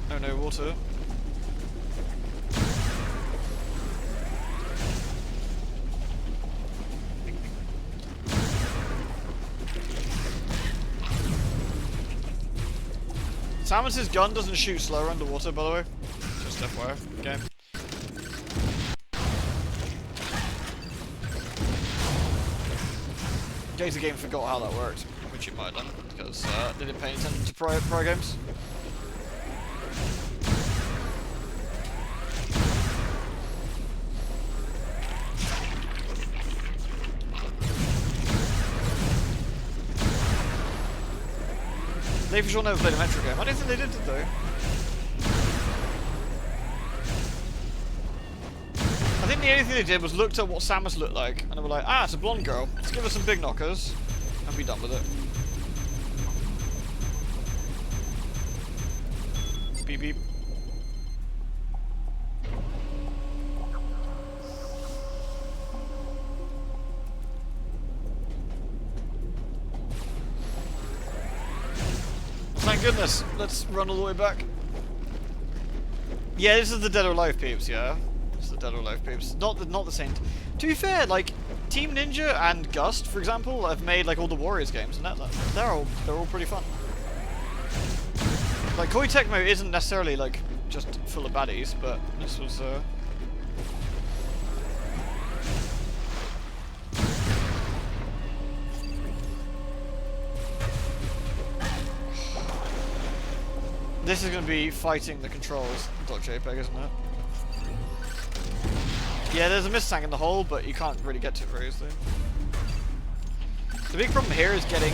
Oh no, water. Samus's gun doesn't shoot slower underwater, by the way. Just FYI. Okay. In case the game forgot how that worked, which it might have done, because they didn't pay attention to pro games. They for sure never played a Metroid game. I don't think they did they? I think the only thing they did was looked at what Samus looked like, and they were like, ah, it's a blonde girl. Let's give her some big knockers, and be done with it. Beep beep. Thank goodness. Let's run all the way back. Yeah, this is the Dead or Alive peeps, yeah. This is the Dead or Alive peeps. Not the same. To be fair, like, Team Ninja and Gust, for example, have made like all the Warriors games, and they're all pretty fun. Like, Koei Tecmo isn't necessarily like just full of baddies, but this was This is going to be fighting the controls. .jpg, isn't it? Yeah, there's a mist tank in the hole, but you can't really get to it very easily. The big problem here is getting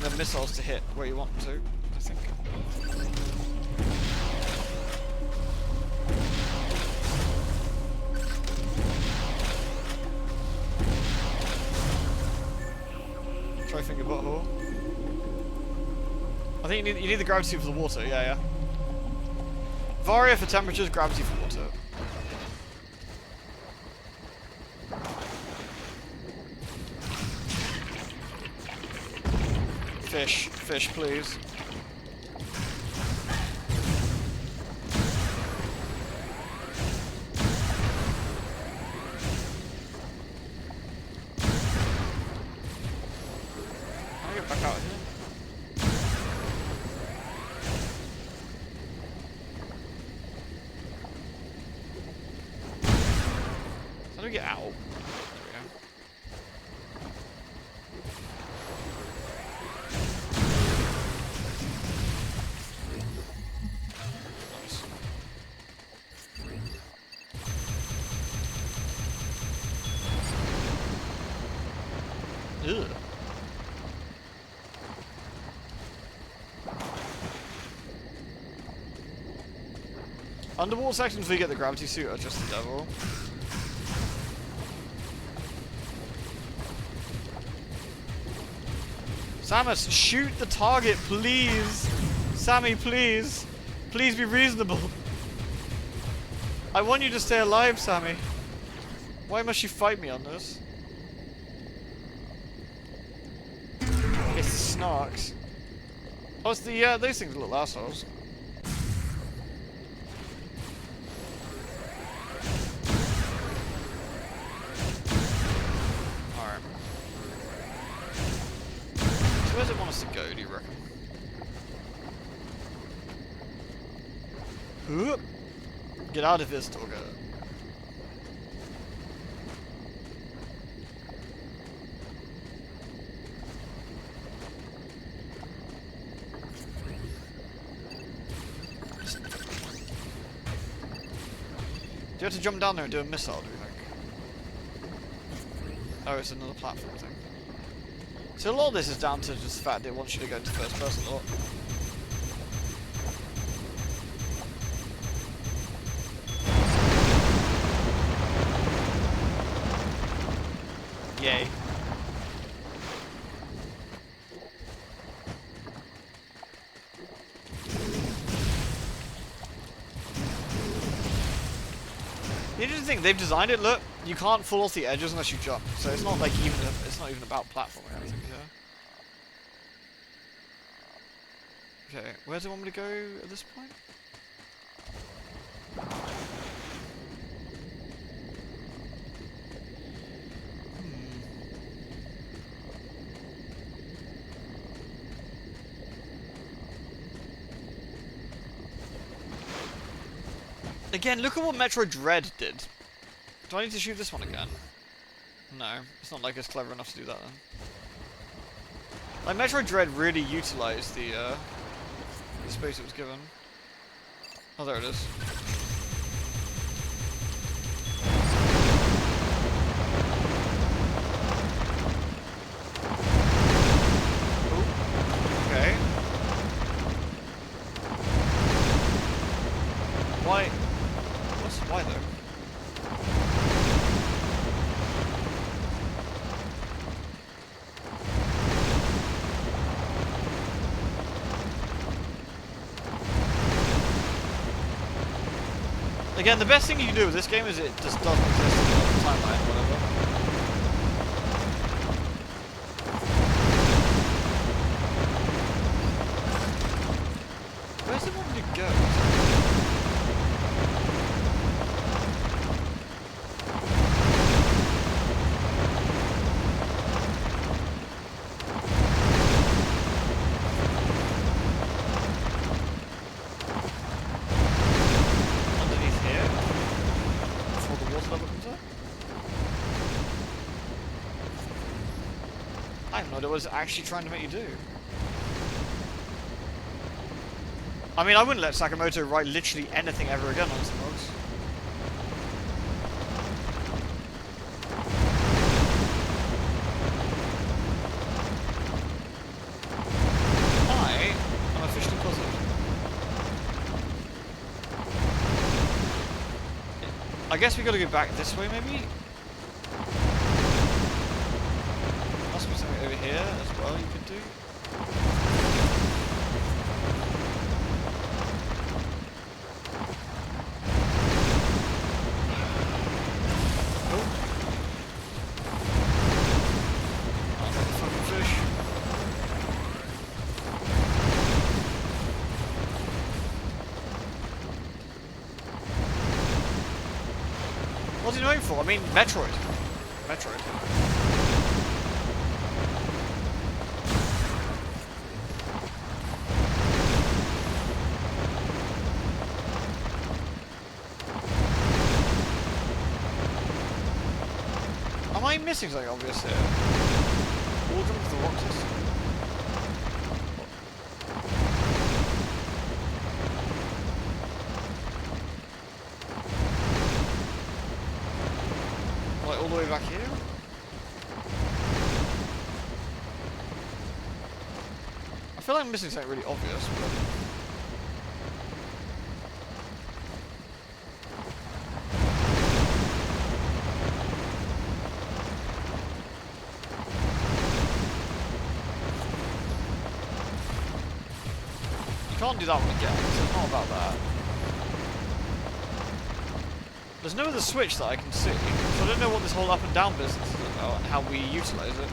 the missiles to hit where you want them to, I think. Try finger butthole. I think you need the gravity for the water, yeah. Varia for temperatures, gravity for water. Fish, please. How do I get back out of here? How do we get out? There we go. Nice. Ugh. Underwater sections where you get the gravity suit are just the devil. Samus, shoot the target, please! Sammy, please! Please be reasonable! I want you to stay alive, Sammy! Why must you fight me on this? It's the snarks. Oh, it's the, those things are little assholes. Alright. Where does it want us to go, do you reckon? Whoop. Get out of this, Torgo. have to jump down there and do a missile, do you think? Oh, it's another platform thing. So a lot of this is down to just the fact that it wants you to go into first person a lot. Yay. The interesting thing, they've designed it, look, you can't fall off the edges unless you jump. So it's not like it's not even about platforming or anything here. Okay, where do you want me to go at this point? Again, look at what Metroid Dread did. Do I need to shoot this one again? No, it's not like it's clever enough to do that then. Like, Metroid Dread really utilized the space it was given. Oh, there it is. Ooh. Okay. Why? Why though? Again, the best thing you can do with this game is it just doesn't exist in the timeline or whatever. Where's it want me to go? I have no idea what it's actually trying to make you do. I mean, I wouldn't let Sakamoto write literally anything ever again on some logs. I am officially puzzled. I guess we gotta go back this way, maybe? Must be something over here as well you could do. What's he known for? I mean, Metroid. Metroid. Am I missing something obvious here? Wall jump with the rock system? Like all the way back here? I feel like I'm missing something really obvious, but... You can't do that one again, so it's not about that. There's no other switch that I can see, so I don't know what this whole up and down business is about and how we utilize it.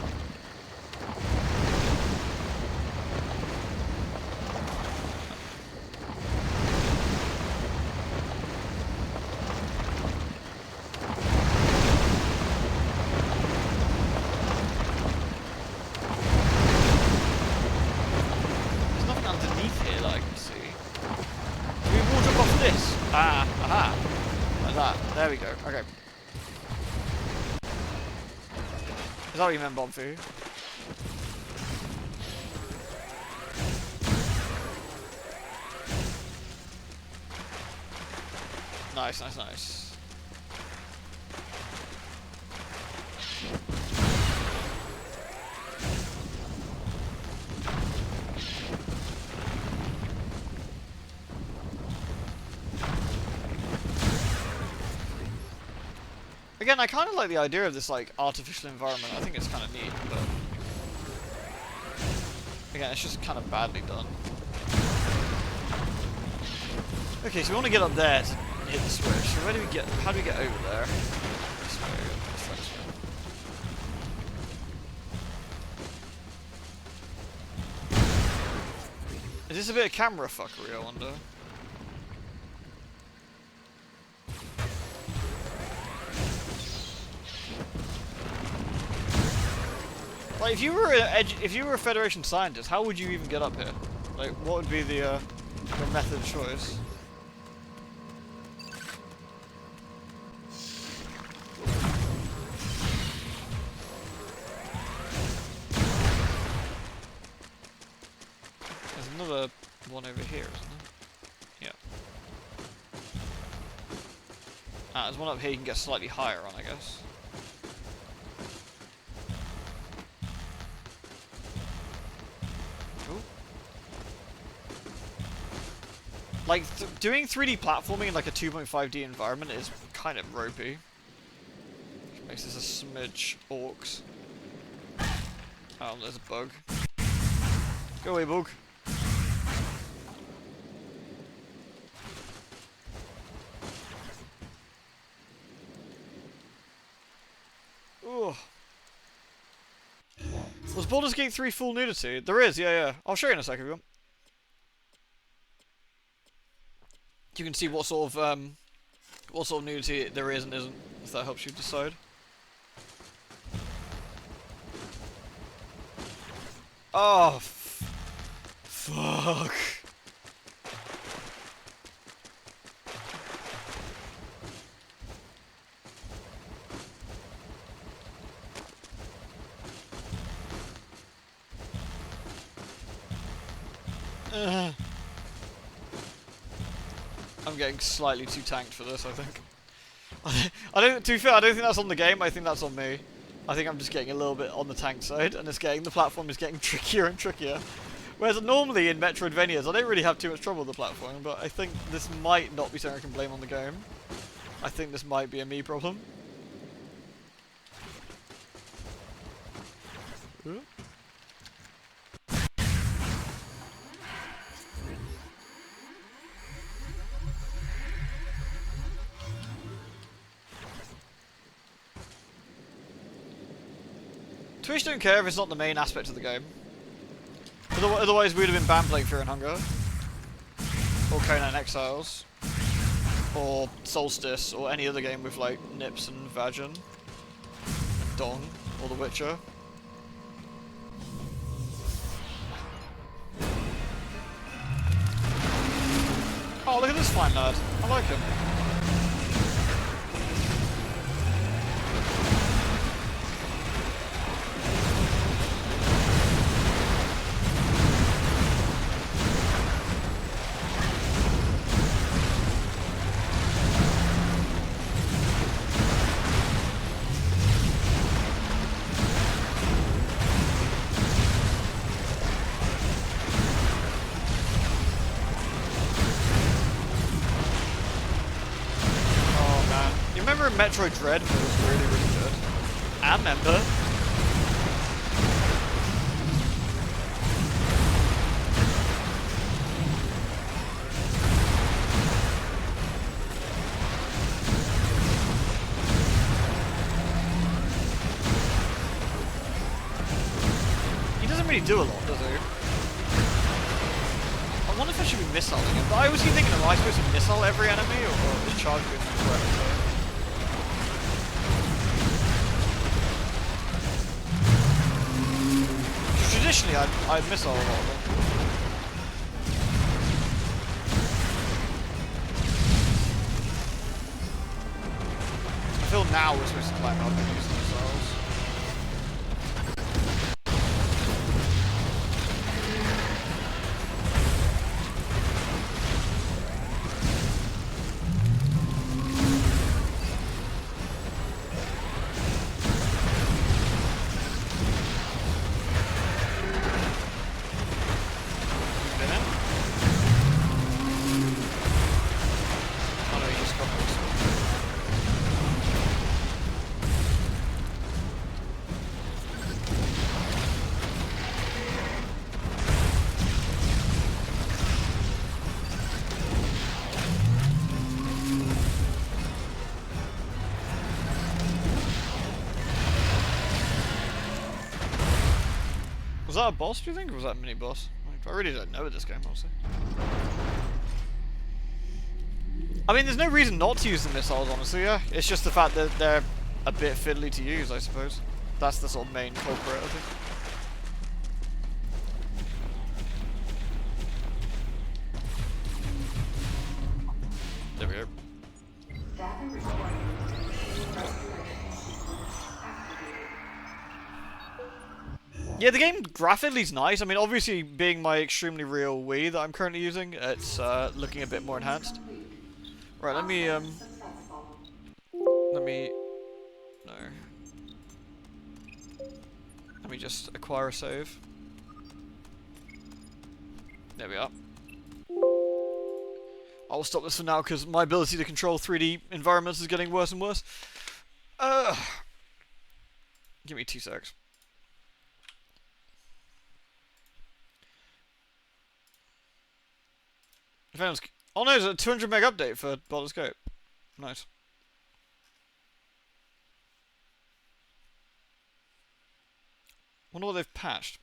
There's nothing underneath here that I can see. Do we wall jump off this? Ah, aha. Like that. There we go. Okay. Is that what you meant, Bob Fu? Nice, nice, nice. Again, I kind of like the idea of this like artificial environment. I think it's kind of neat, but again, it's just kind of badly done. Okay, so we want to get up there to hit the switch. So where do we get? How do we get over there? This way. This way. Is this a bit of camera fuckery, I wonder? Like, if you were a Federation scientist, how would you even get up here? Like, what would be the method of choice? There's another one over here, isn't there? Yeah. Ah, there's one up here you can get slightly higher on, I guess. Like, doing 3D platforming in like a 2.5D environment is kind of ropey. Which makes this a smidge orcs. Oh, there's a bug. Go away, bug. Ooh. Was Baldur's Gate 3 full nudity? There is, yeah. I'll show you in a second if you want. You can see what sort of nudity there is and isn't, if that helps you decide. Oh, fuck. I'm getting slightly too tanked for this, I think. To be fair, I don't think that's on the game, I think that's on me. I think I'm just getting a little bit on the tank side, and the platform is getting trickier and trickier. Whereas normally in Metroidvanias, I don't really have too much trouble with the platform, but I think this might not be something I can blame on the game. I think this might be a me problem. Ooh. Twitch don't care if it's not the main aspect of the game. Otherwise we would have been banned playing Fear and Hunger. Or Conan Exiles. Or Solstice, or any other game with like Nips and Vagin. And Dong, or The Witcher. Oh, look at this fine lad. I like him. Metroid Dread was really, really good. I remember. He doesn't really do a lot, does he? I wonder if I should be missiling him. But I was thinking, am I supposed to missile every enemy, or is charge being correct? Traditionally, I'd missile a lot of them. I feel now we're supposed to climb up and use missiles. Was that a boss, do you think, or was that a mini boss? Like, I really don't know this game, honestly. I mean, there's no reason not to use the missiles, honestly, yeah. It's just the fact that they're a bit fiddly to use, I suppose. That's the sort of main culprit, I think. There we go. Data recording. Yeah, the game graphically is nice. I mean, obviously, being my extremely real Wii that I'm currently using, it's looking a bit more enhanced. Right, let me, no. Let me just acquire a save. There we are. I'll stop this for now because my ability to control 3D environments is getting worse and worse. Give me 2 secs. If anyone's... Oh no, there's a 200 meg update for Baldur's Gate. Nice. Wonder what they've patched.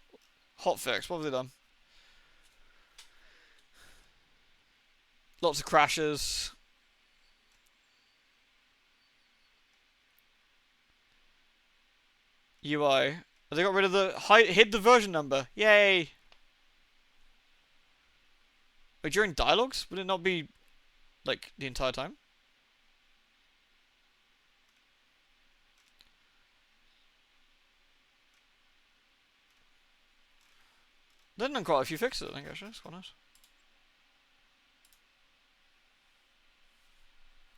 Hotfix, what have they done? Lots of crashes. UI. Have they got rid of the... hid the version number. Yay! Wait, during dialogues? Would it not be, like, the entire time? They've done quite a few fixes, I think, actually. It's quite nice.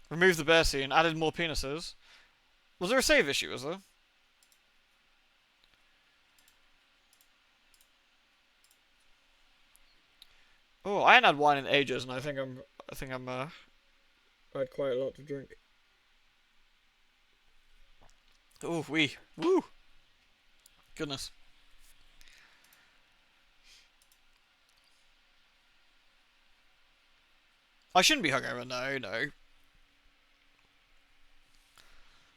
Remove the bear scene, added more penises. Was there a save issue, was there? Oh, I hadn't had wine in ages, and I think I'm I had quite a lot to drink. Oh, woo! Goodness. I shouldn't be hungover, no.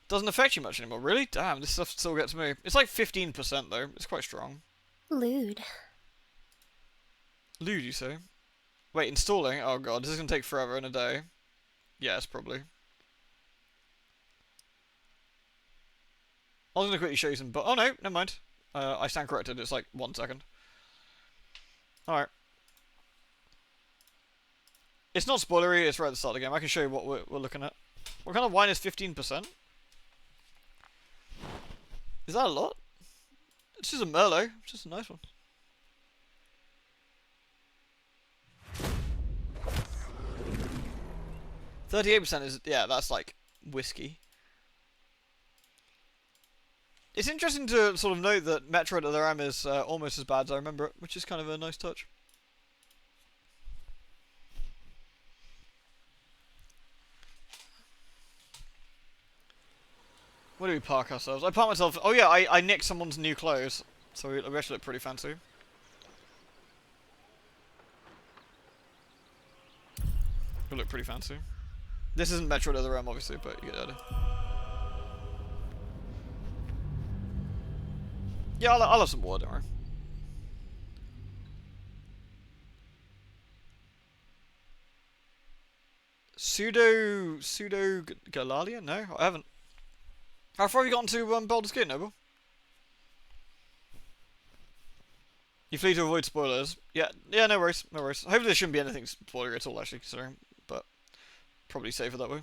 Doesn't affect you much anymore, really? Damn, this stuff still gets me. It's like 15% though, it's quite strong. Lewd. Lewd, you say? Wait, installing? Oh god, this is gonna take forever in a day. Yes, probably. I was gonna quickly show you some, but oh no, never mind. I stand corrected. It's like 1 second. All right. It's not spoilery. It's right at the start of the game. I can show you what we're looking at. What kind of wine is 15%? Is that a lot? It's just a Merlot. It's just a nice one. %38% is, yeah, that's like whiskey. It's interesting to sort of note that Metroid Other M is almost as bad as I remember it, which is kind of a nice touch. Where do we park ourselves? I park myself... Oh yeah, I nicked someone's new clothes, so we actually look pretty fancy. We look pretty fancy. This isn't Metroid Other M, obviously, but you get the idea. Yeah, I'll have some water, don't worry. Pseudo Galalia? No, I haven't. How far have you gotten to Baldur's Gate, Noble? You flee to avoid spoilers. Yeah, no worries, no worries. Hopefully there shouldn't be anything spoilery at all, actually, considering, but probably safer that way.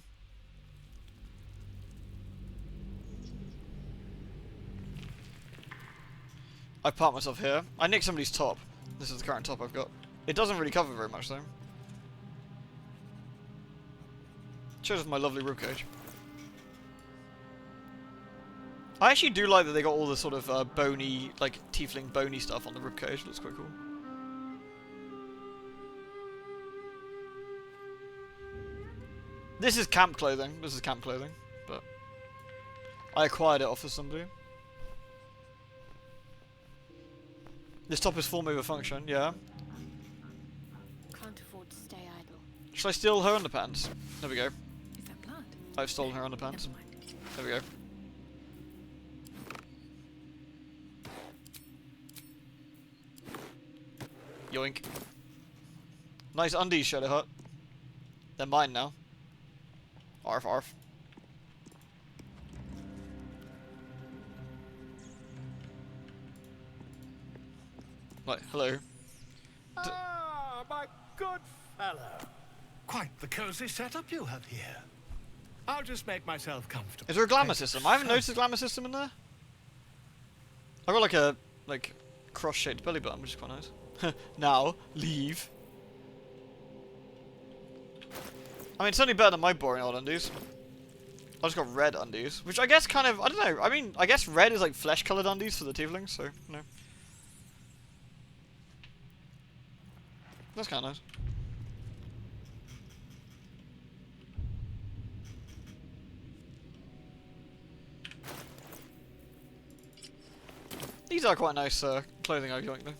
I've parked myself here. I nicked somebody's top. This is the current top I've got. It doesn't really cover very much, though. Shows off my lovely ribcage. I actually do like that they got all the sort of bony, like tiefling bony stuff on the ribcage. Looks quite cool. This is camp clothing. This is camp clothing, but I acquired it off of somebody. This top is form over function, yeah. Can't afford to stay idle. Should I steal her underpants? There we go. Is that blood? I've stolen her underpants. Never mind. There we go. Yoink. Nice undies, Shadow Hut. They're mine now. Arf, arf. Right, hello. Ah, my good fellow. Quite the cozy setup you have here. I'll just make myself comfortable. Is there a glamour system? I haven't noticed a glamour system in there. I got like a cross-shaped belly button, which is quite nice. Now, leave. I mean, it's only better than my boring old undies. I just got red undies, which I guess kind of, I don't know. I mean, I guess red is like flesh-colored undies for the tieflings, so, you know. That's kind of nice. These are quite nice clothing I like though.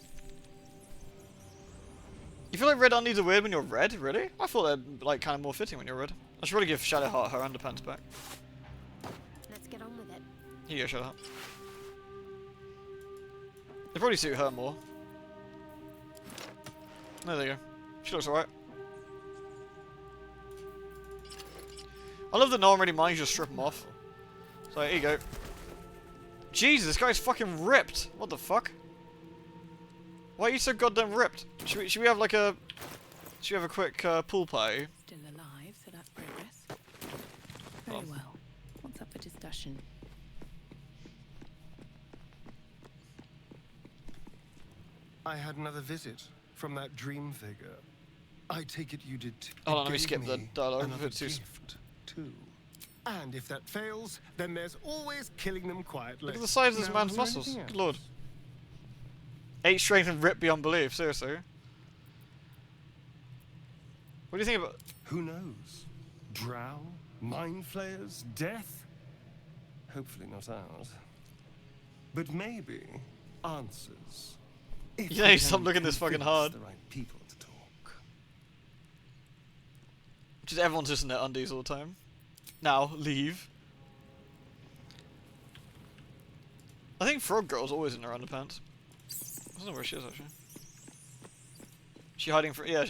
You feel like red undies are weird when you're red? Really? I thought they're like kind of more fitting when you're red. I should probably give Shadowheart her underpants back. Let's get on with it. Here you go, Shadowheart. They probably suit her more. There you go. She looks alright. I love that no one really minds, you just strip them off. So here you go. Jesus, this guy's fucking ripped. What the fuck? Why are you so goddamn ripped? Should we have like a... Should we have a quick pool party? Still alive, so that's progress. Very well. What's up for discussion? I had another visit from that dream figure. I take it you did too. Hold on, let me skip the dialogue. Another It's too... gift too. And if that fails, then there's always killing them quietly. Look at the size of this Now, man's is there muscles. anything Good lord. 8 strength and ripped beyond belief, seriously. What do you think about... Who knows? Drow? Mind flayers? Death? Hopefully not ours. But maybe answers. If You know, we stop can looking this fucking convince hard. the right people to talk. Just everyone's just in their undies all the time. Now, leave. I think Frog Girl's always in her underpants. I don't know where she is, actually. She hiding for... Yeah,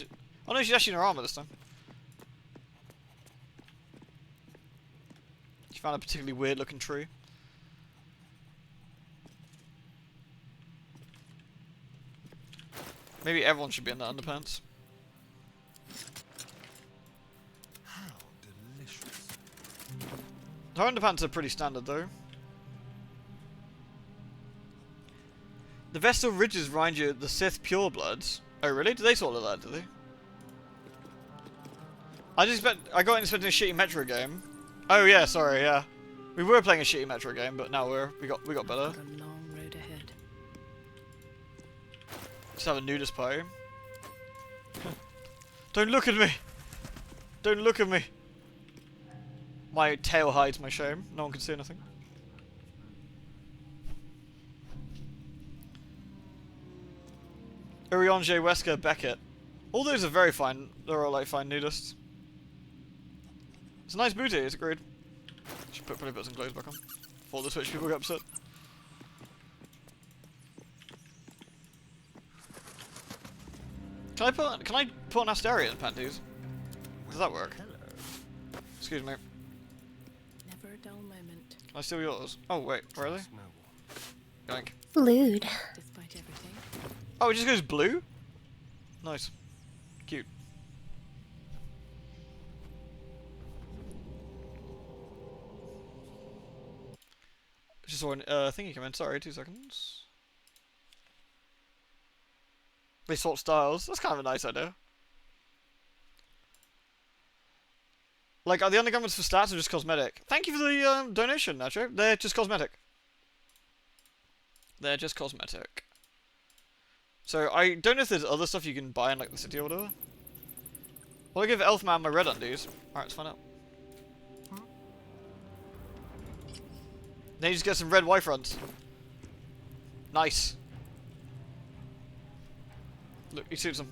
oh no, she's actually in her armor this time. She found a particularly weird looking tree. Maybe everyone should be in their underpants. How delicious. Her underpants are pretty standard though. The Vestal Ridges remind you of the Sith Purebloods. Oh really? Did they sort of that, did they? I got expecting a shitty Metroid game. Oh yeah, sorry, yeah. We were playing a shitty Metroid game, but now we got better. Got a long road ahead. Just have a nudist party. Don't look at me! Don't look at me! My tail hides my shame. No one can see anything. Uriange, Wesker, Beckett. All those are very fine. They're all like fine nudists. It's a nice booty, it's agreed. Should probably put some clothes back on before the Twitch people get upset. Can I put on Asterian panties? Does that work? Excuse me. Never a dull moment. Can I steal yours? Oh wait, really? Yank. Lewd. Despite everything. Oh, it just goes blue? Nice. Cute. Just saw a thingy come in, sorry, 2 seconds. They swap styles, that's kind of a nice idea. Like, are the undergarments for stats or just cosmetic? Thank you for the donation, Nacho. They're just cosmetic. They're just cosmetic. So, I don't know if there's other stuff you can buy in, like, the city or whatever. Well, I give Elfman my red undies. Alright, let's find out. Then you just get some red wife runs. Nice. Look, he suits them.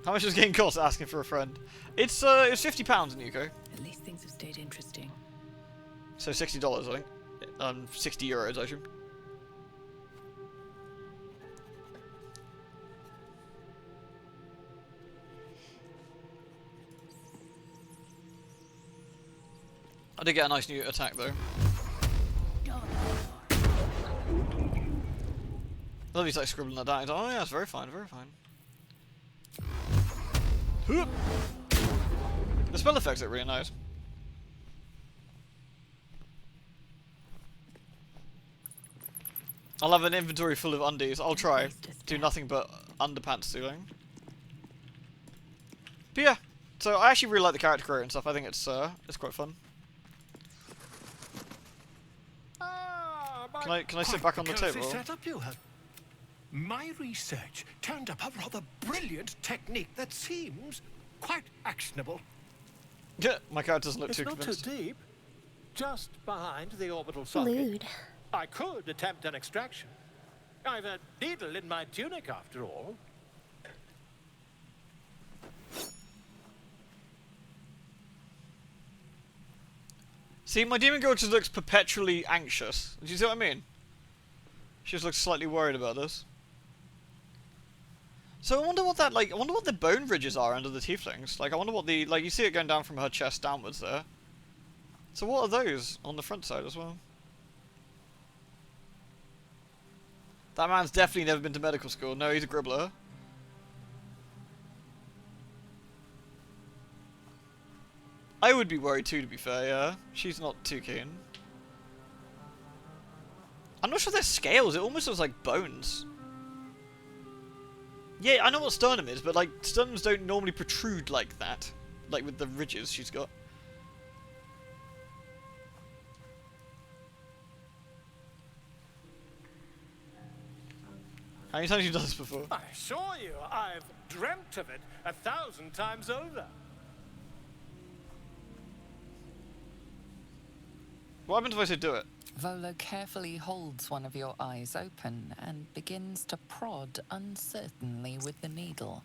How much does getting cost asking for a friend? It's £50 in UK. At least things have stayed interesting. So $60, I think. 60 euros, I assume. I did get a nice new attack though. I love he's like scribbling that down. He's like, oh yeah, it's very fine, very fine. The spell effects are really nice. I'll have an inventory full of undies. I'll try. Do nothing but underpants stealing. But yeah, so I actually really like the character creator and stuff. I think it's quite fun. Can I sit back on the table? Setup you have. My research turned up a rather brilliant technique that seems quite actionable. Yeah, my character doesn't look It's too not convinced. too deep. Just behind the orbital socket. Lewd. I could attempt an extraction. I've a needle in my tunic, after all. See, my demon girl just looks perpetually anxious. Do you see what I mean? She just looks slightly worried about this. So I wonder what that, like, I wonder what the bone ridges are under the tieflings. Like, I wonder what the, like, you see it going down from her chest downwards there. So what are those on the front side as well? That man's definitely never been to medical school. No, he's a gribbler. I would be worried too, to be fair, yeah. She's not too keen. I'm not sure they're scales. It almost looks like bones. Yeah, I know what sternum is, but like sternums don't normally protrude like that, like with the ridges she's got. How many times have you done this before? I assure you, I've dreamt of it 1,000 times over. What happens if I say do it? Volo carefully holds one of your eyes open and begins to prod uncertainly with the needle.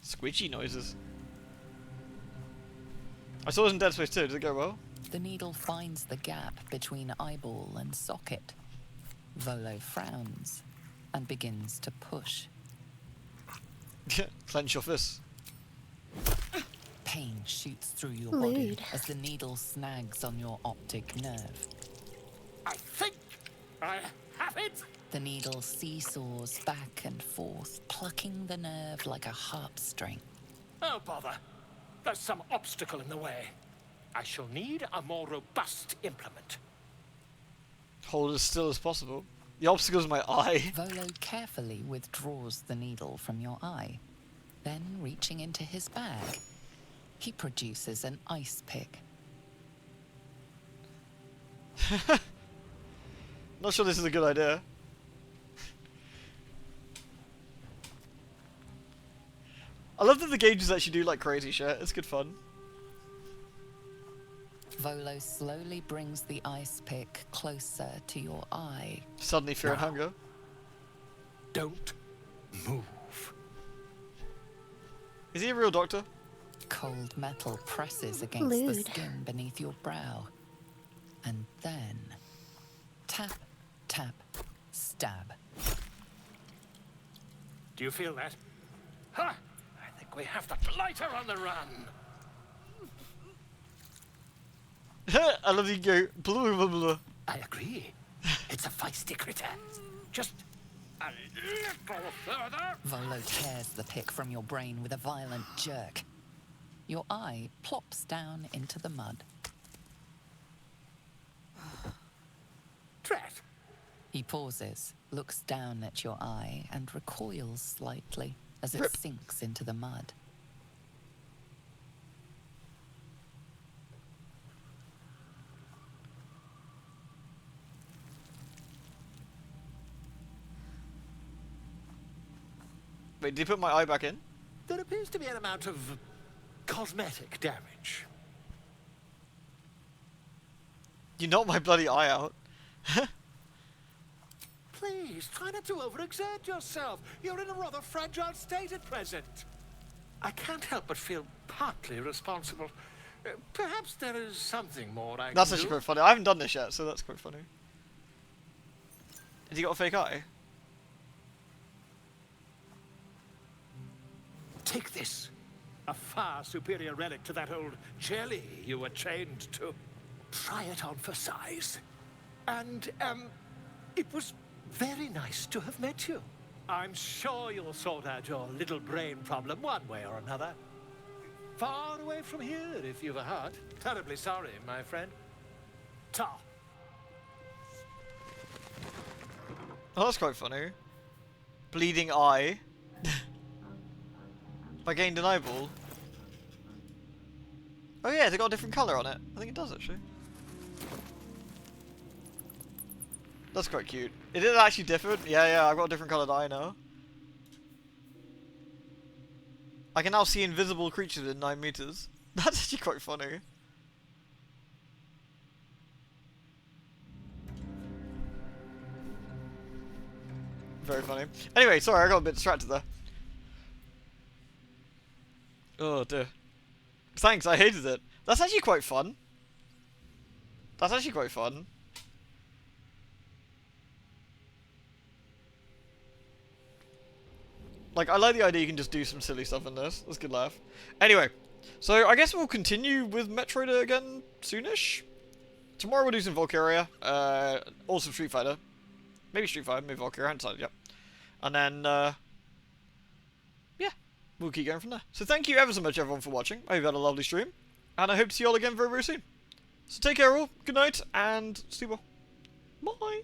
Squidgy noises. I saw this in Dead Space 2. Did it go well? The needle finds the gap between eyeball and socket. Volo frowns and begins to push. Clench your fists. Pain shoots through your body as the needle snags on your optic nerve. I think I have it. The needle seesaws back and forth, plucking the nerve like a harp string. Oh, bother. There's some obstacle in the way. I shall need a more robust implement. Hold as still as possible. The obstacle's my eye. Volo carefully withdraws the needle from your eye. Then, reaching into his bag, he produces an ice pick. Not sure this is a good idea. I love that the gauges actually do like crazy shit. It's good fun. Volo slowly brings the ice pick closer to your eye. Suddenly fear and hunger. Don't move. Is he a real doctor? Cold metal presses against the skin beneath your brow. And then, tap, tap, stab. Do you feel that? Ha! I think we have the blighter on the run. I love you go blah, blah, blah. I agree. It's a feisty critter. Just a little further. Volo tears the pick from your brain with a violent jerk. Your eye plops down into the mud. Drat. He pauses, looks down at your eye, and recoils slightly as it sinks into the mud. Wait, did you put my eye back in? There appears to be an amount of cosmetic damage. You knocked my bloody eye out. Please, try not to overexert yourself. You're in a rather fragile state at present. I can't help but feel partly responsible. Perhaps there is something more I That's can actually do. quite funny. I haven't done this yet, so that's quite funny. Has he got a fake eye? Take this. A far superior relic to that old jelly you were chained to. Try it on for size. And, it was very nice to have met you. I'm sure you'll sort out your little brain problem one way or another. Far away from here, if you've a heart. Terribly sorry, my friend. Ta. Oh, that's quite funny. Bleeding eye. I gained an eyeball. Oh yeah, it's got a different colour on it. I think it does actually. That's quite cute. It is actually different. Yeah, I've got a different coloured eye now. I can now see invisible creatures in 9 meters. That's actually quite funny. Very funny. Anyway, sorry, I got a bit distracted there. Oh dear. Thanks, I hated it. That's actually quite fun. That's actually quite fun. Like, I like the idea you can just do some silly stuff in this. That's a good laugh. Anyway, so I guess we'll continue with Metroid again soonish. Tomorrow we'll do some Valkyria. Also Street Fighter. Maybe Street Fighter, maybe Valkyria, I haven't decided yet. And then, yeah, we'll keep going from there. So thank you ever so much, everyone, for watching. I hope you had a lovely stream. And I hope to see you all again very, very soon. So take care, all. Good night, and sleep well. Bye.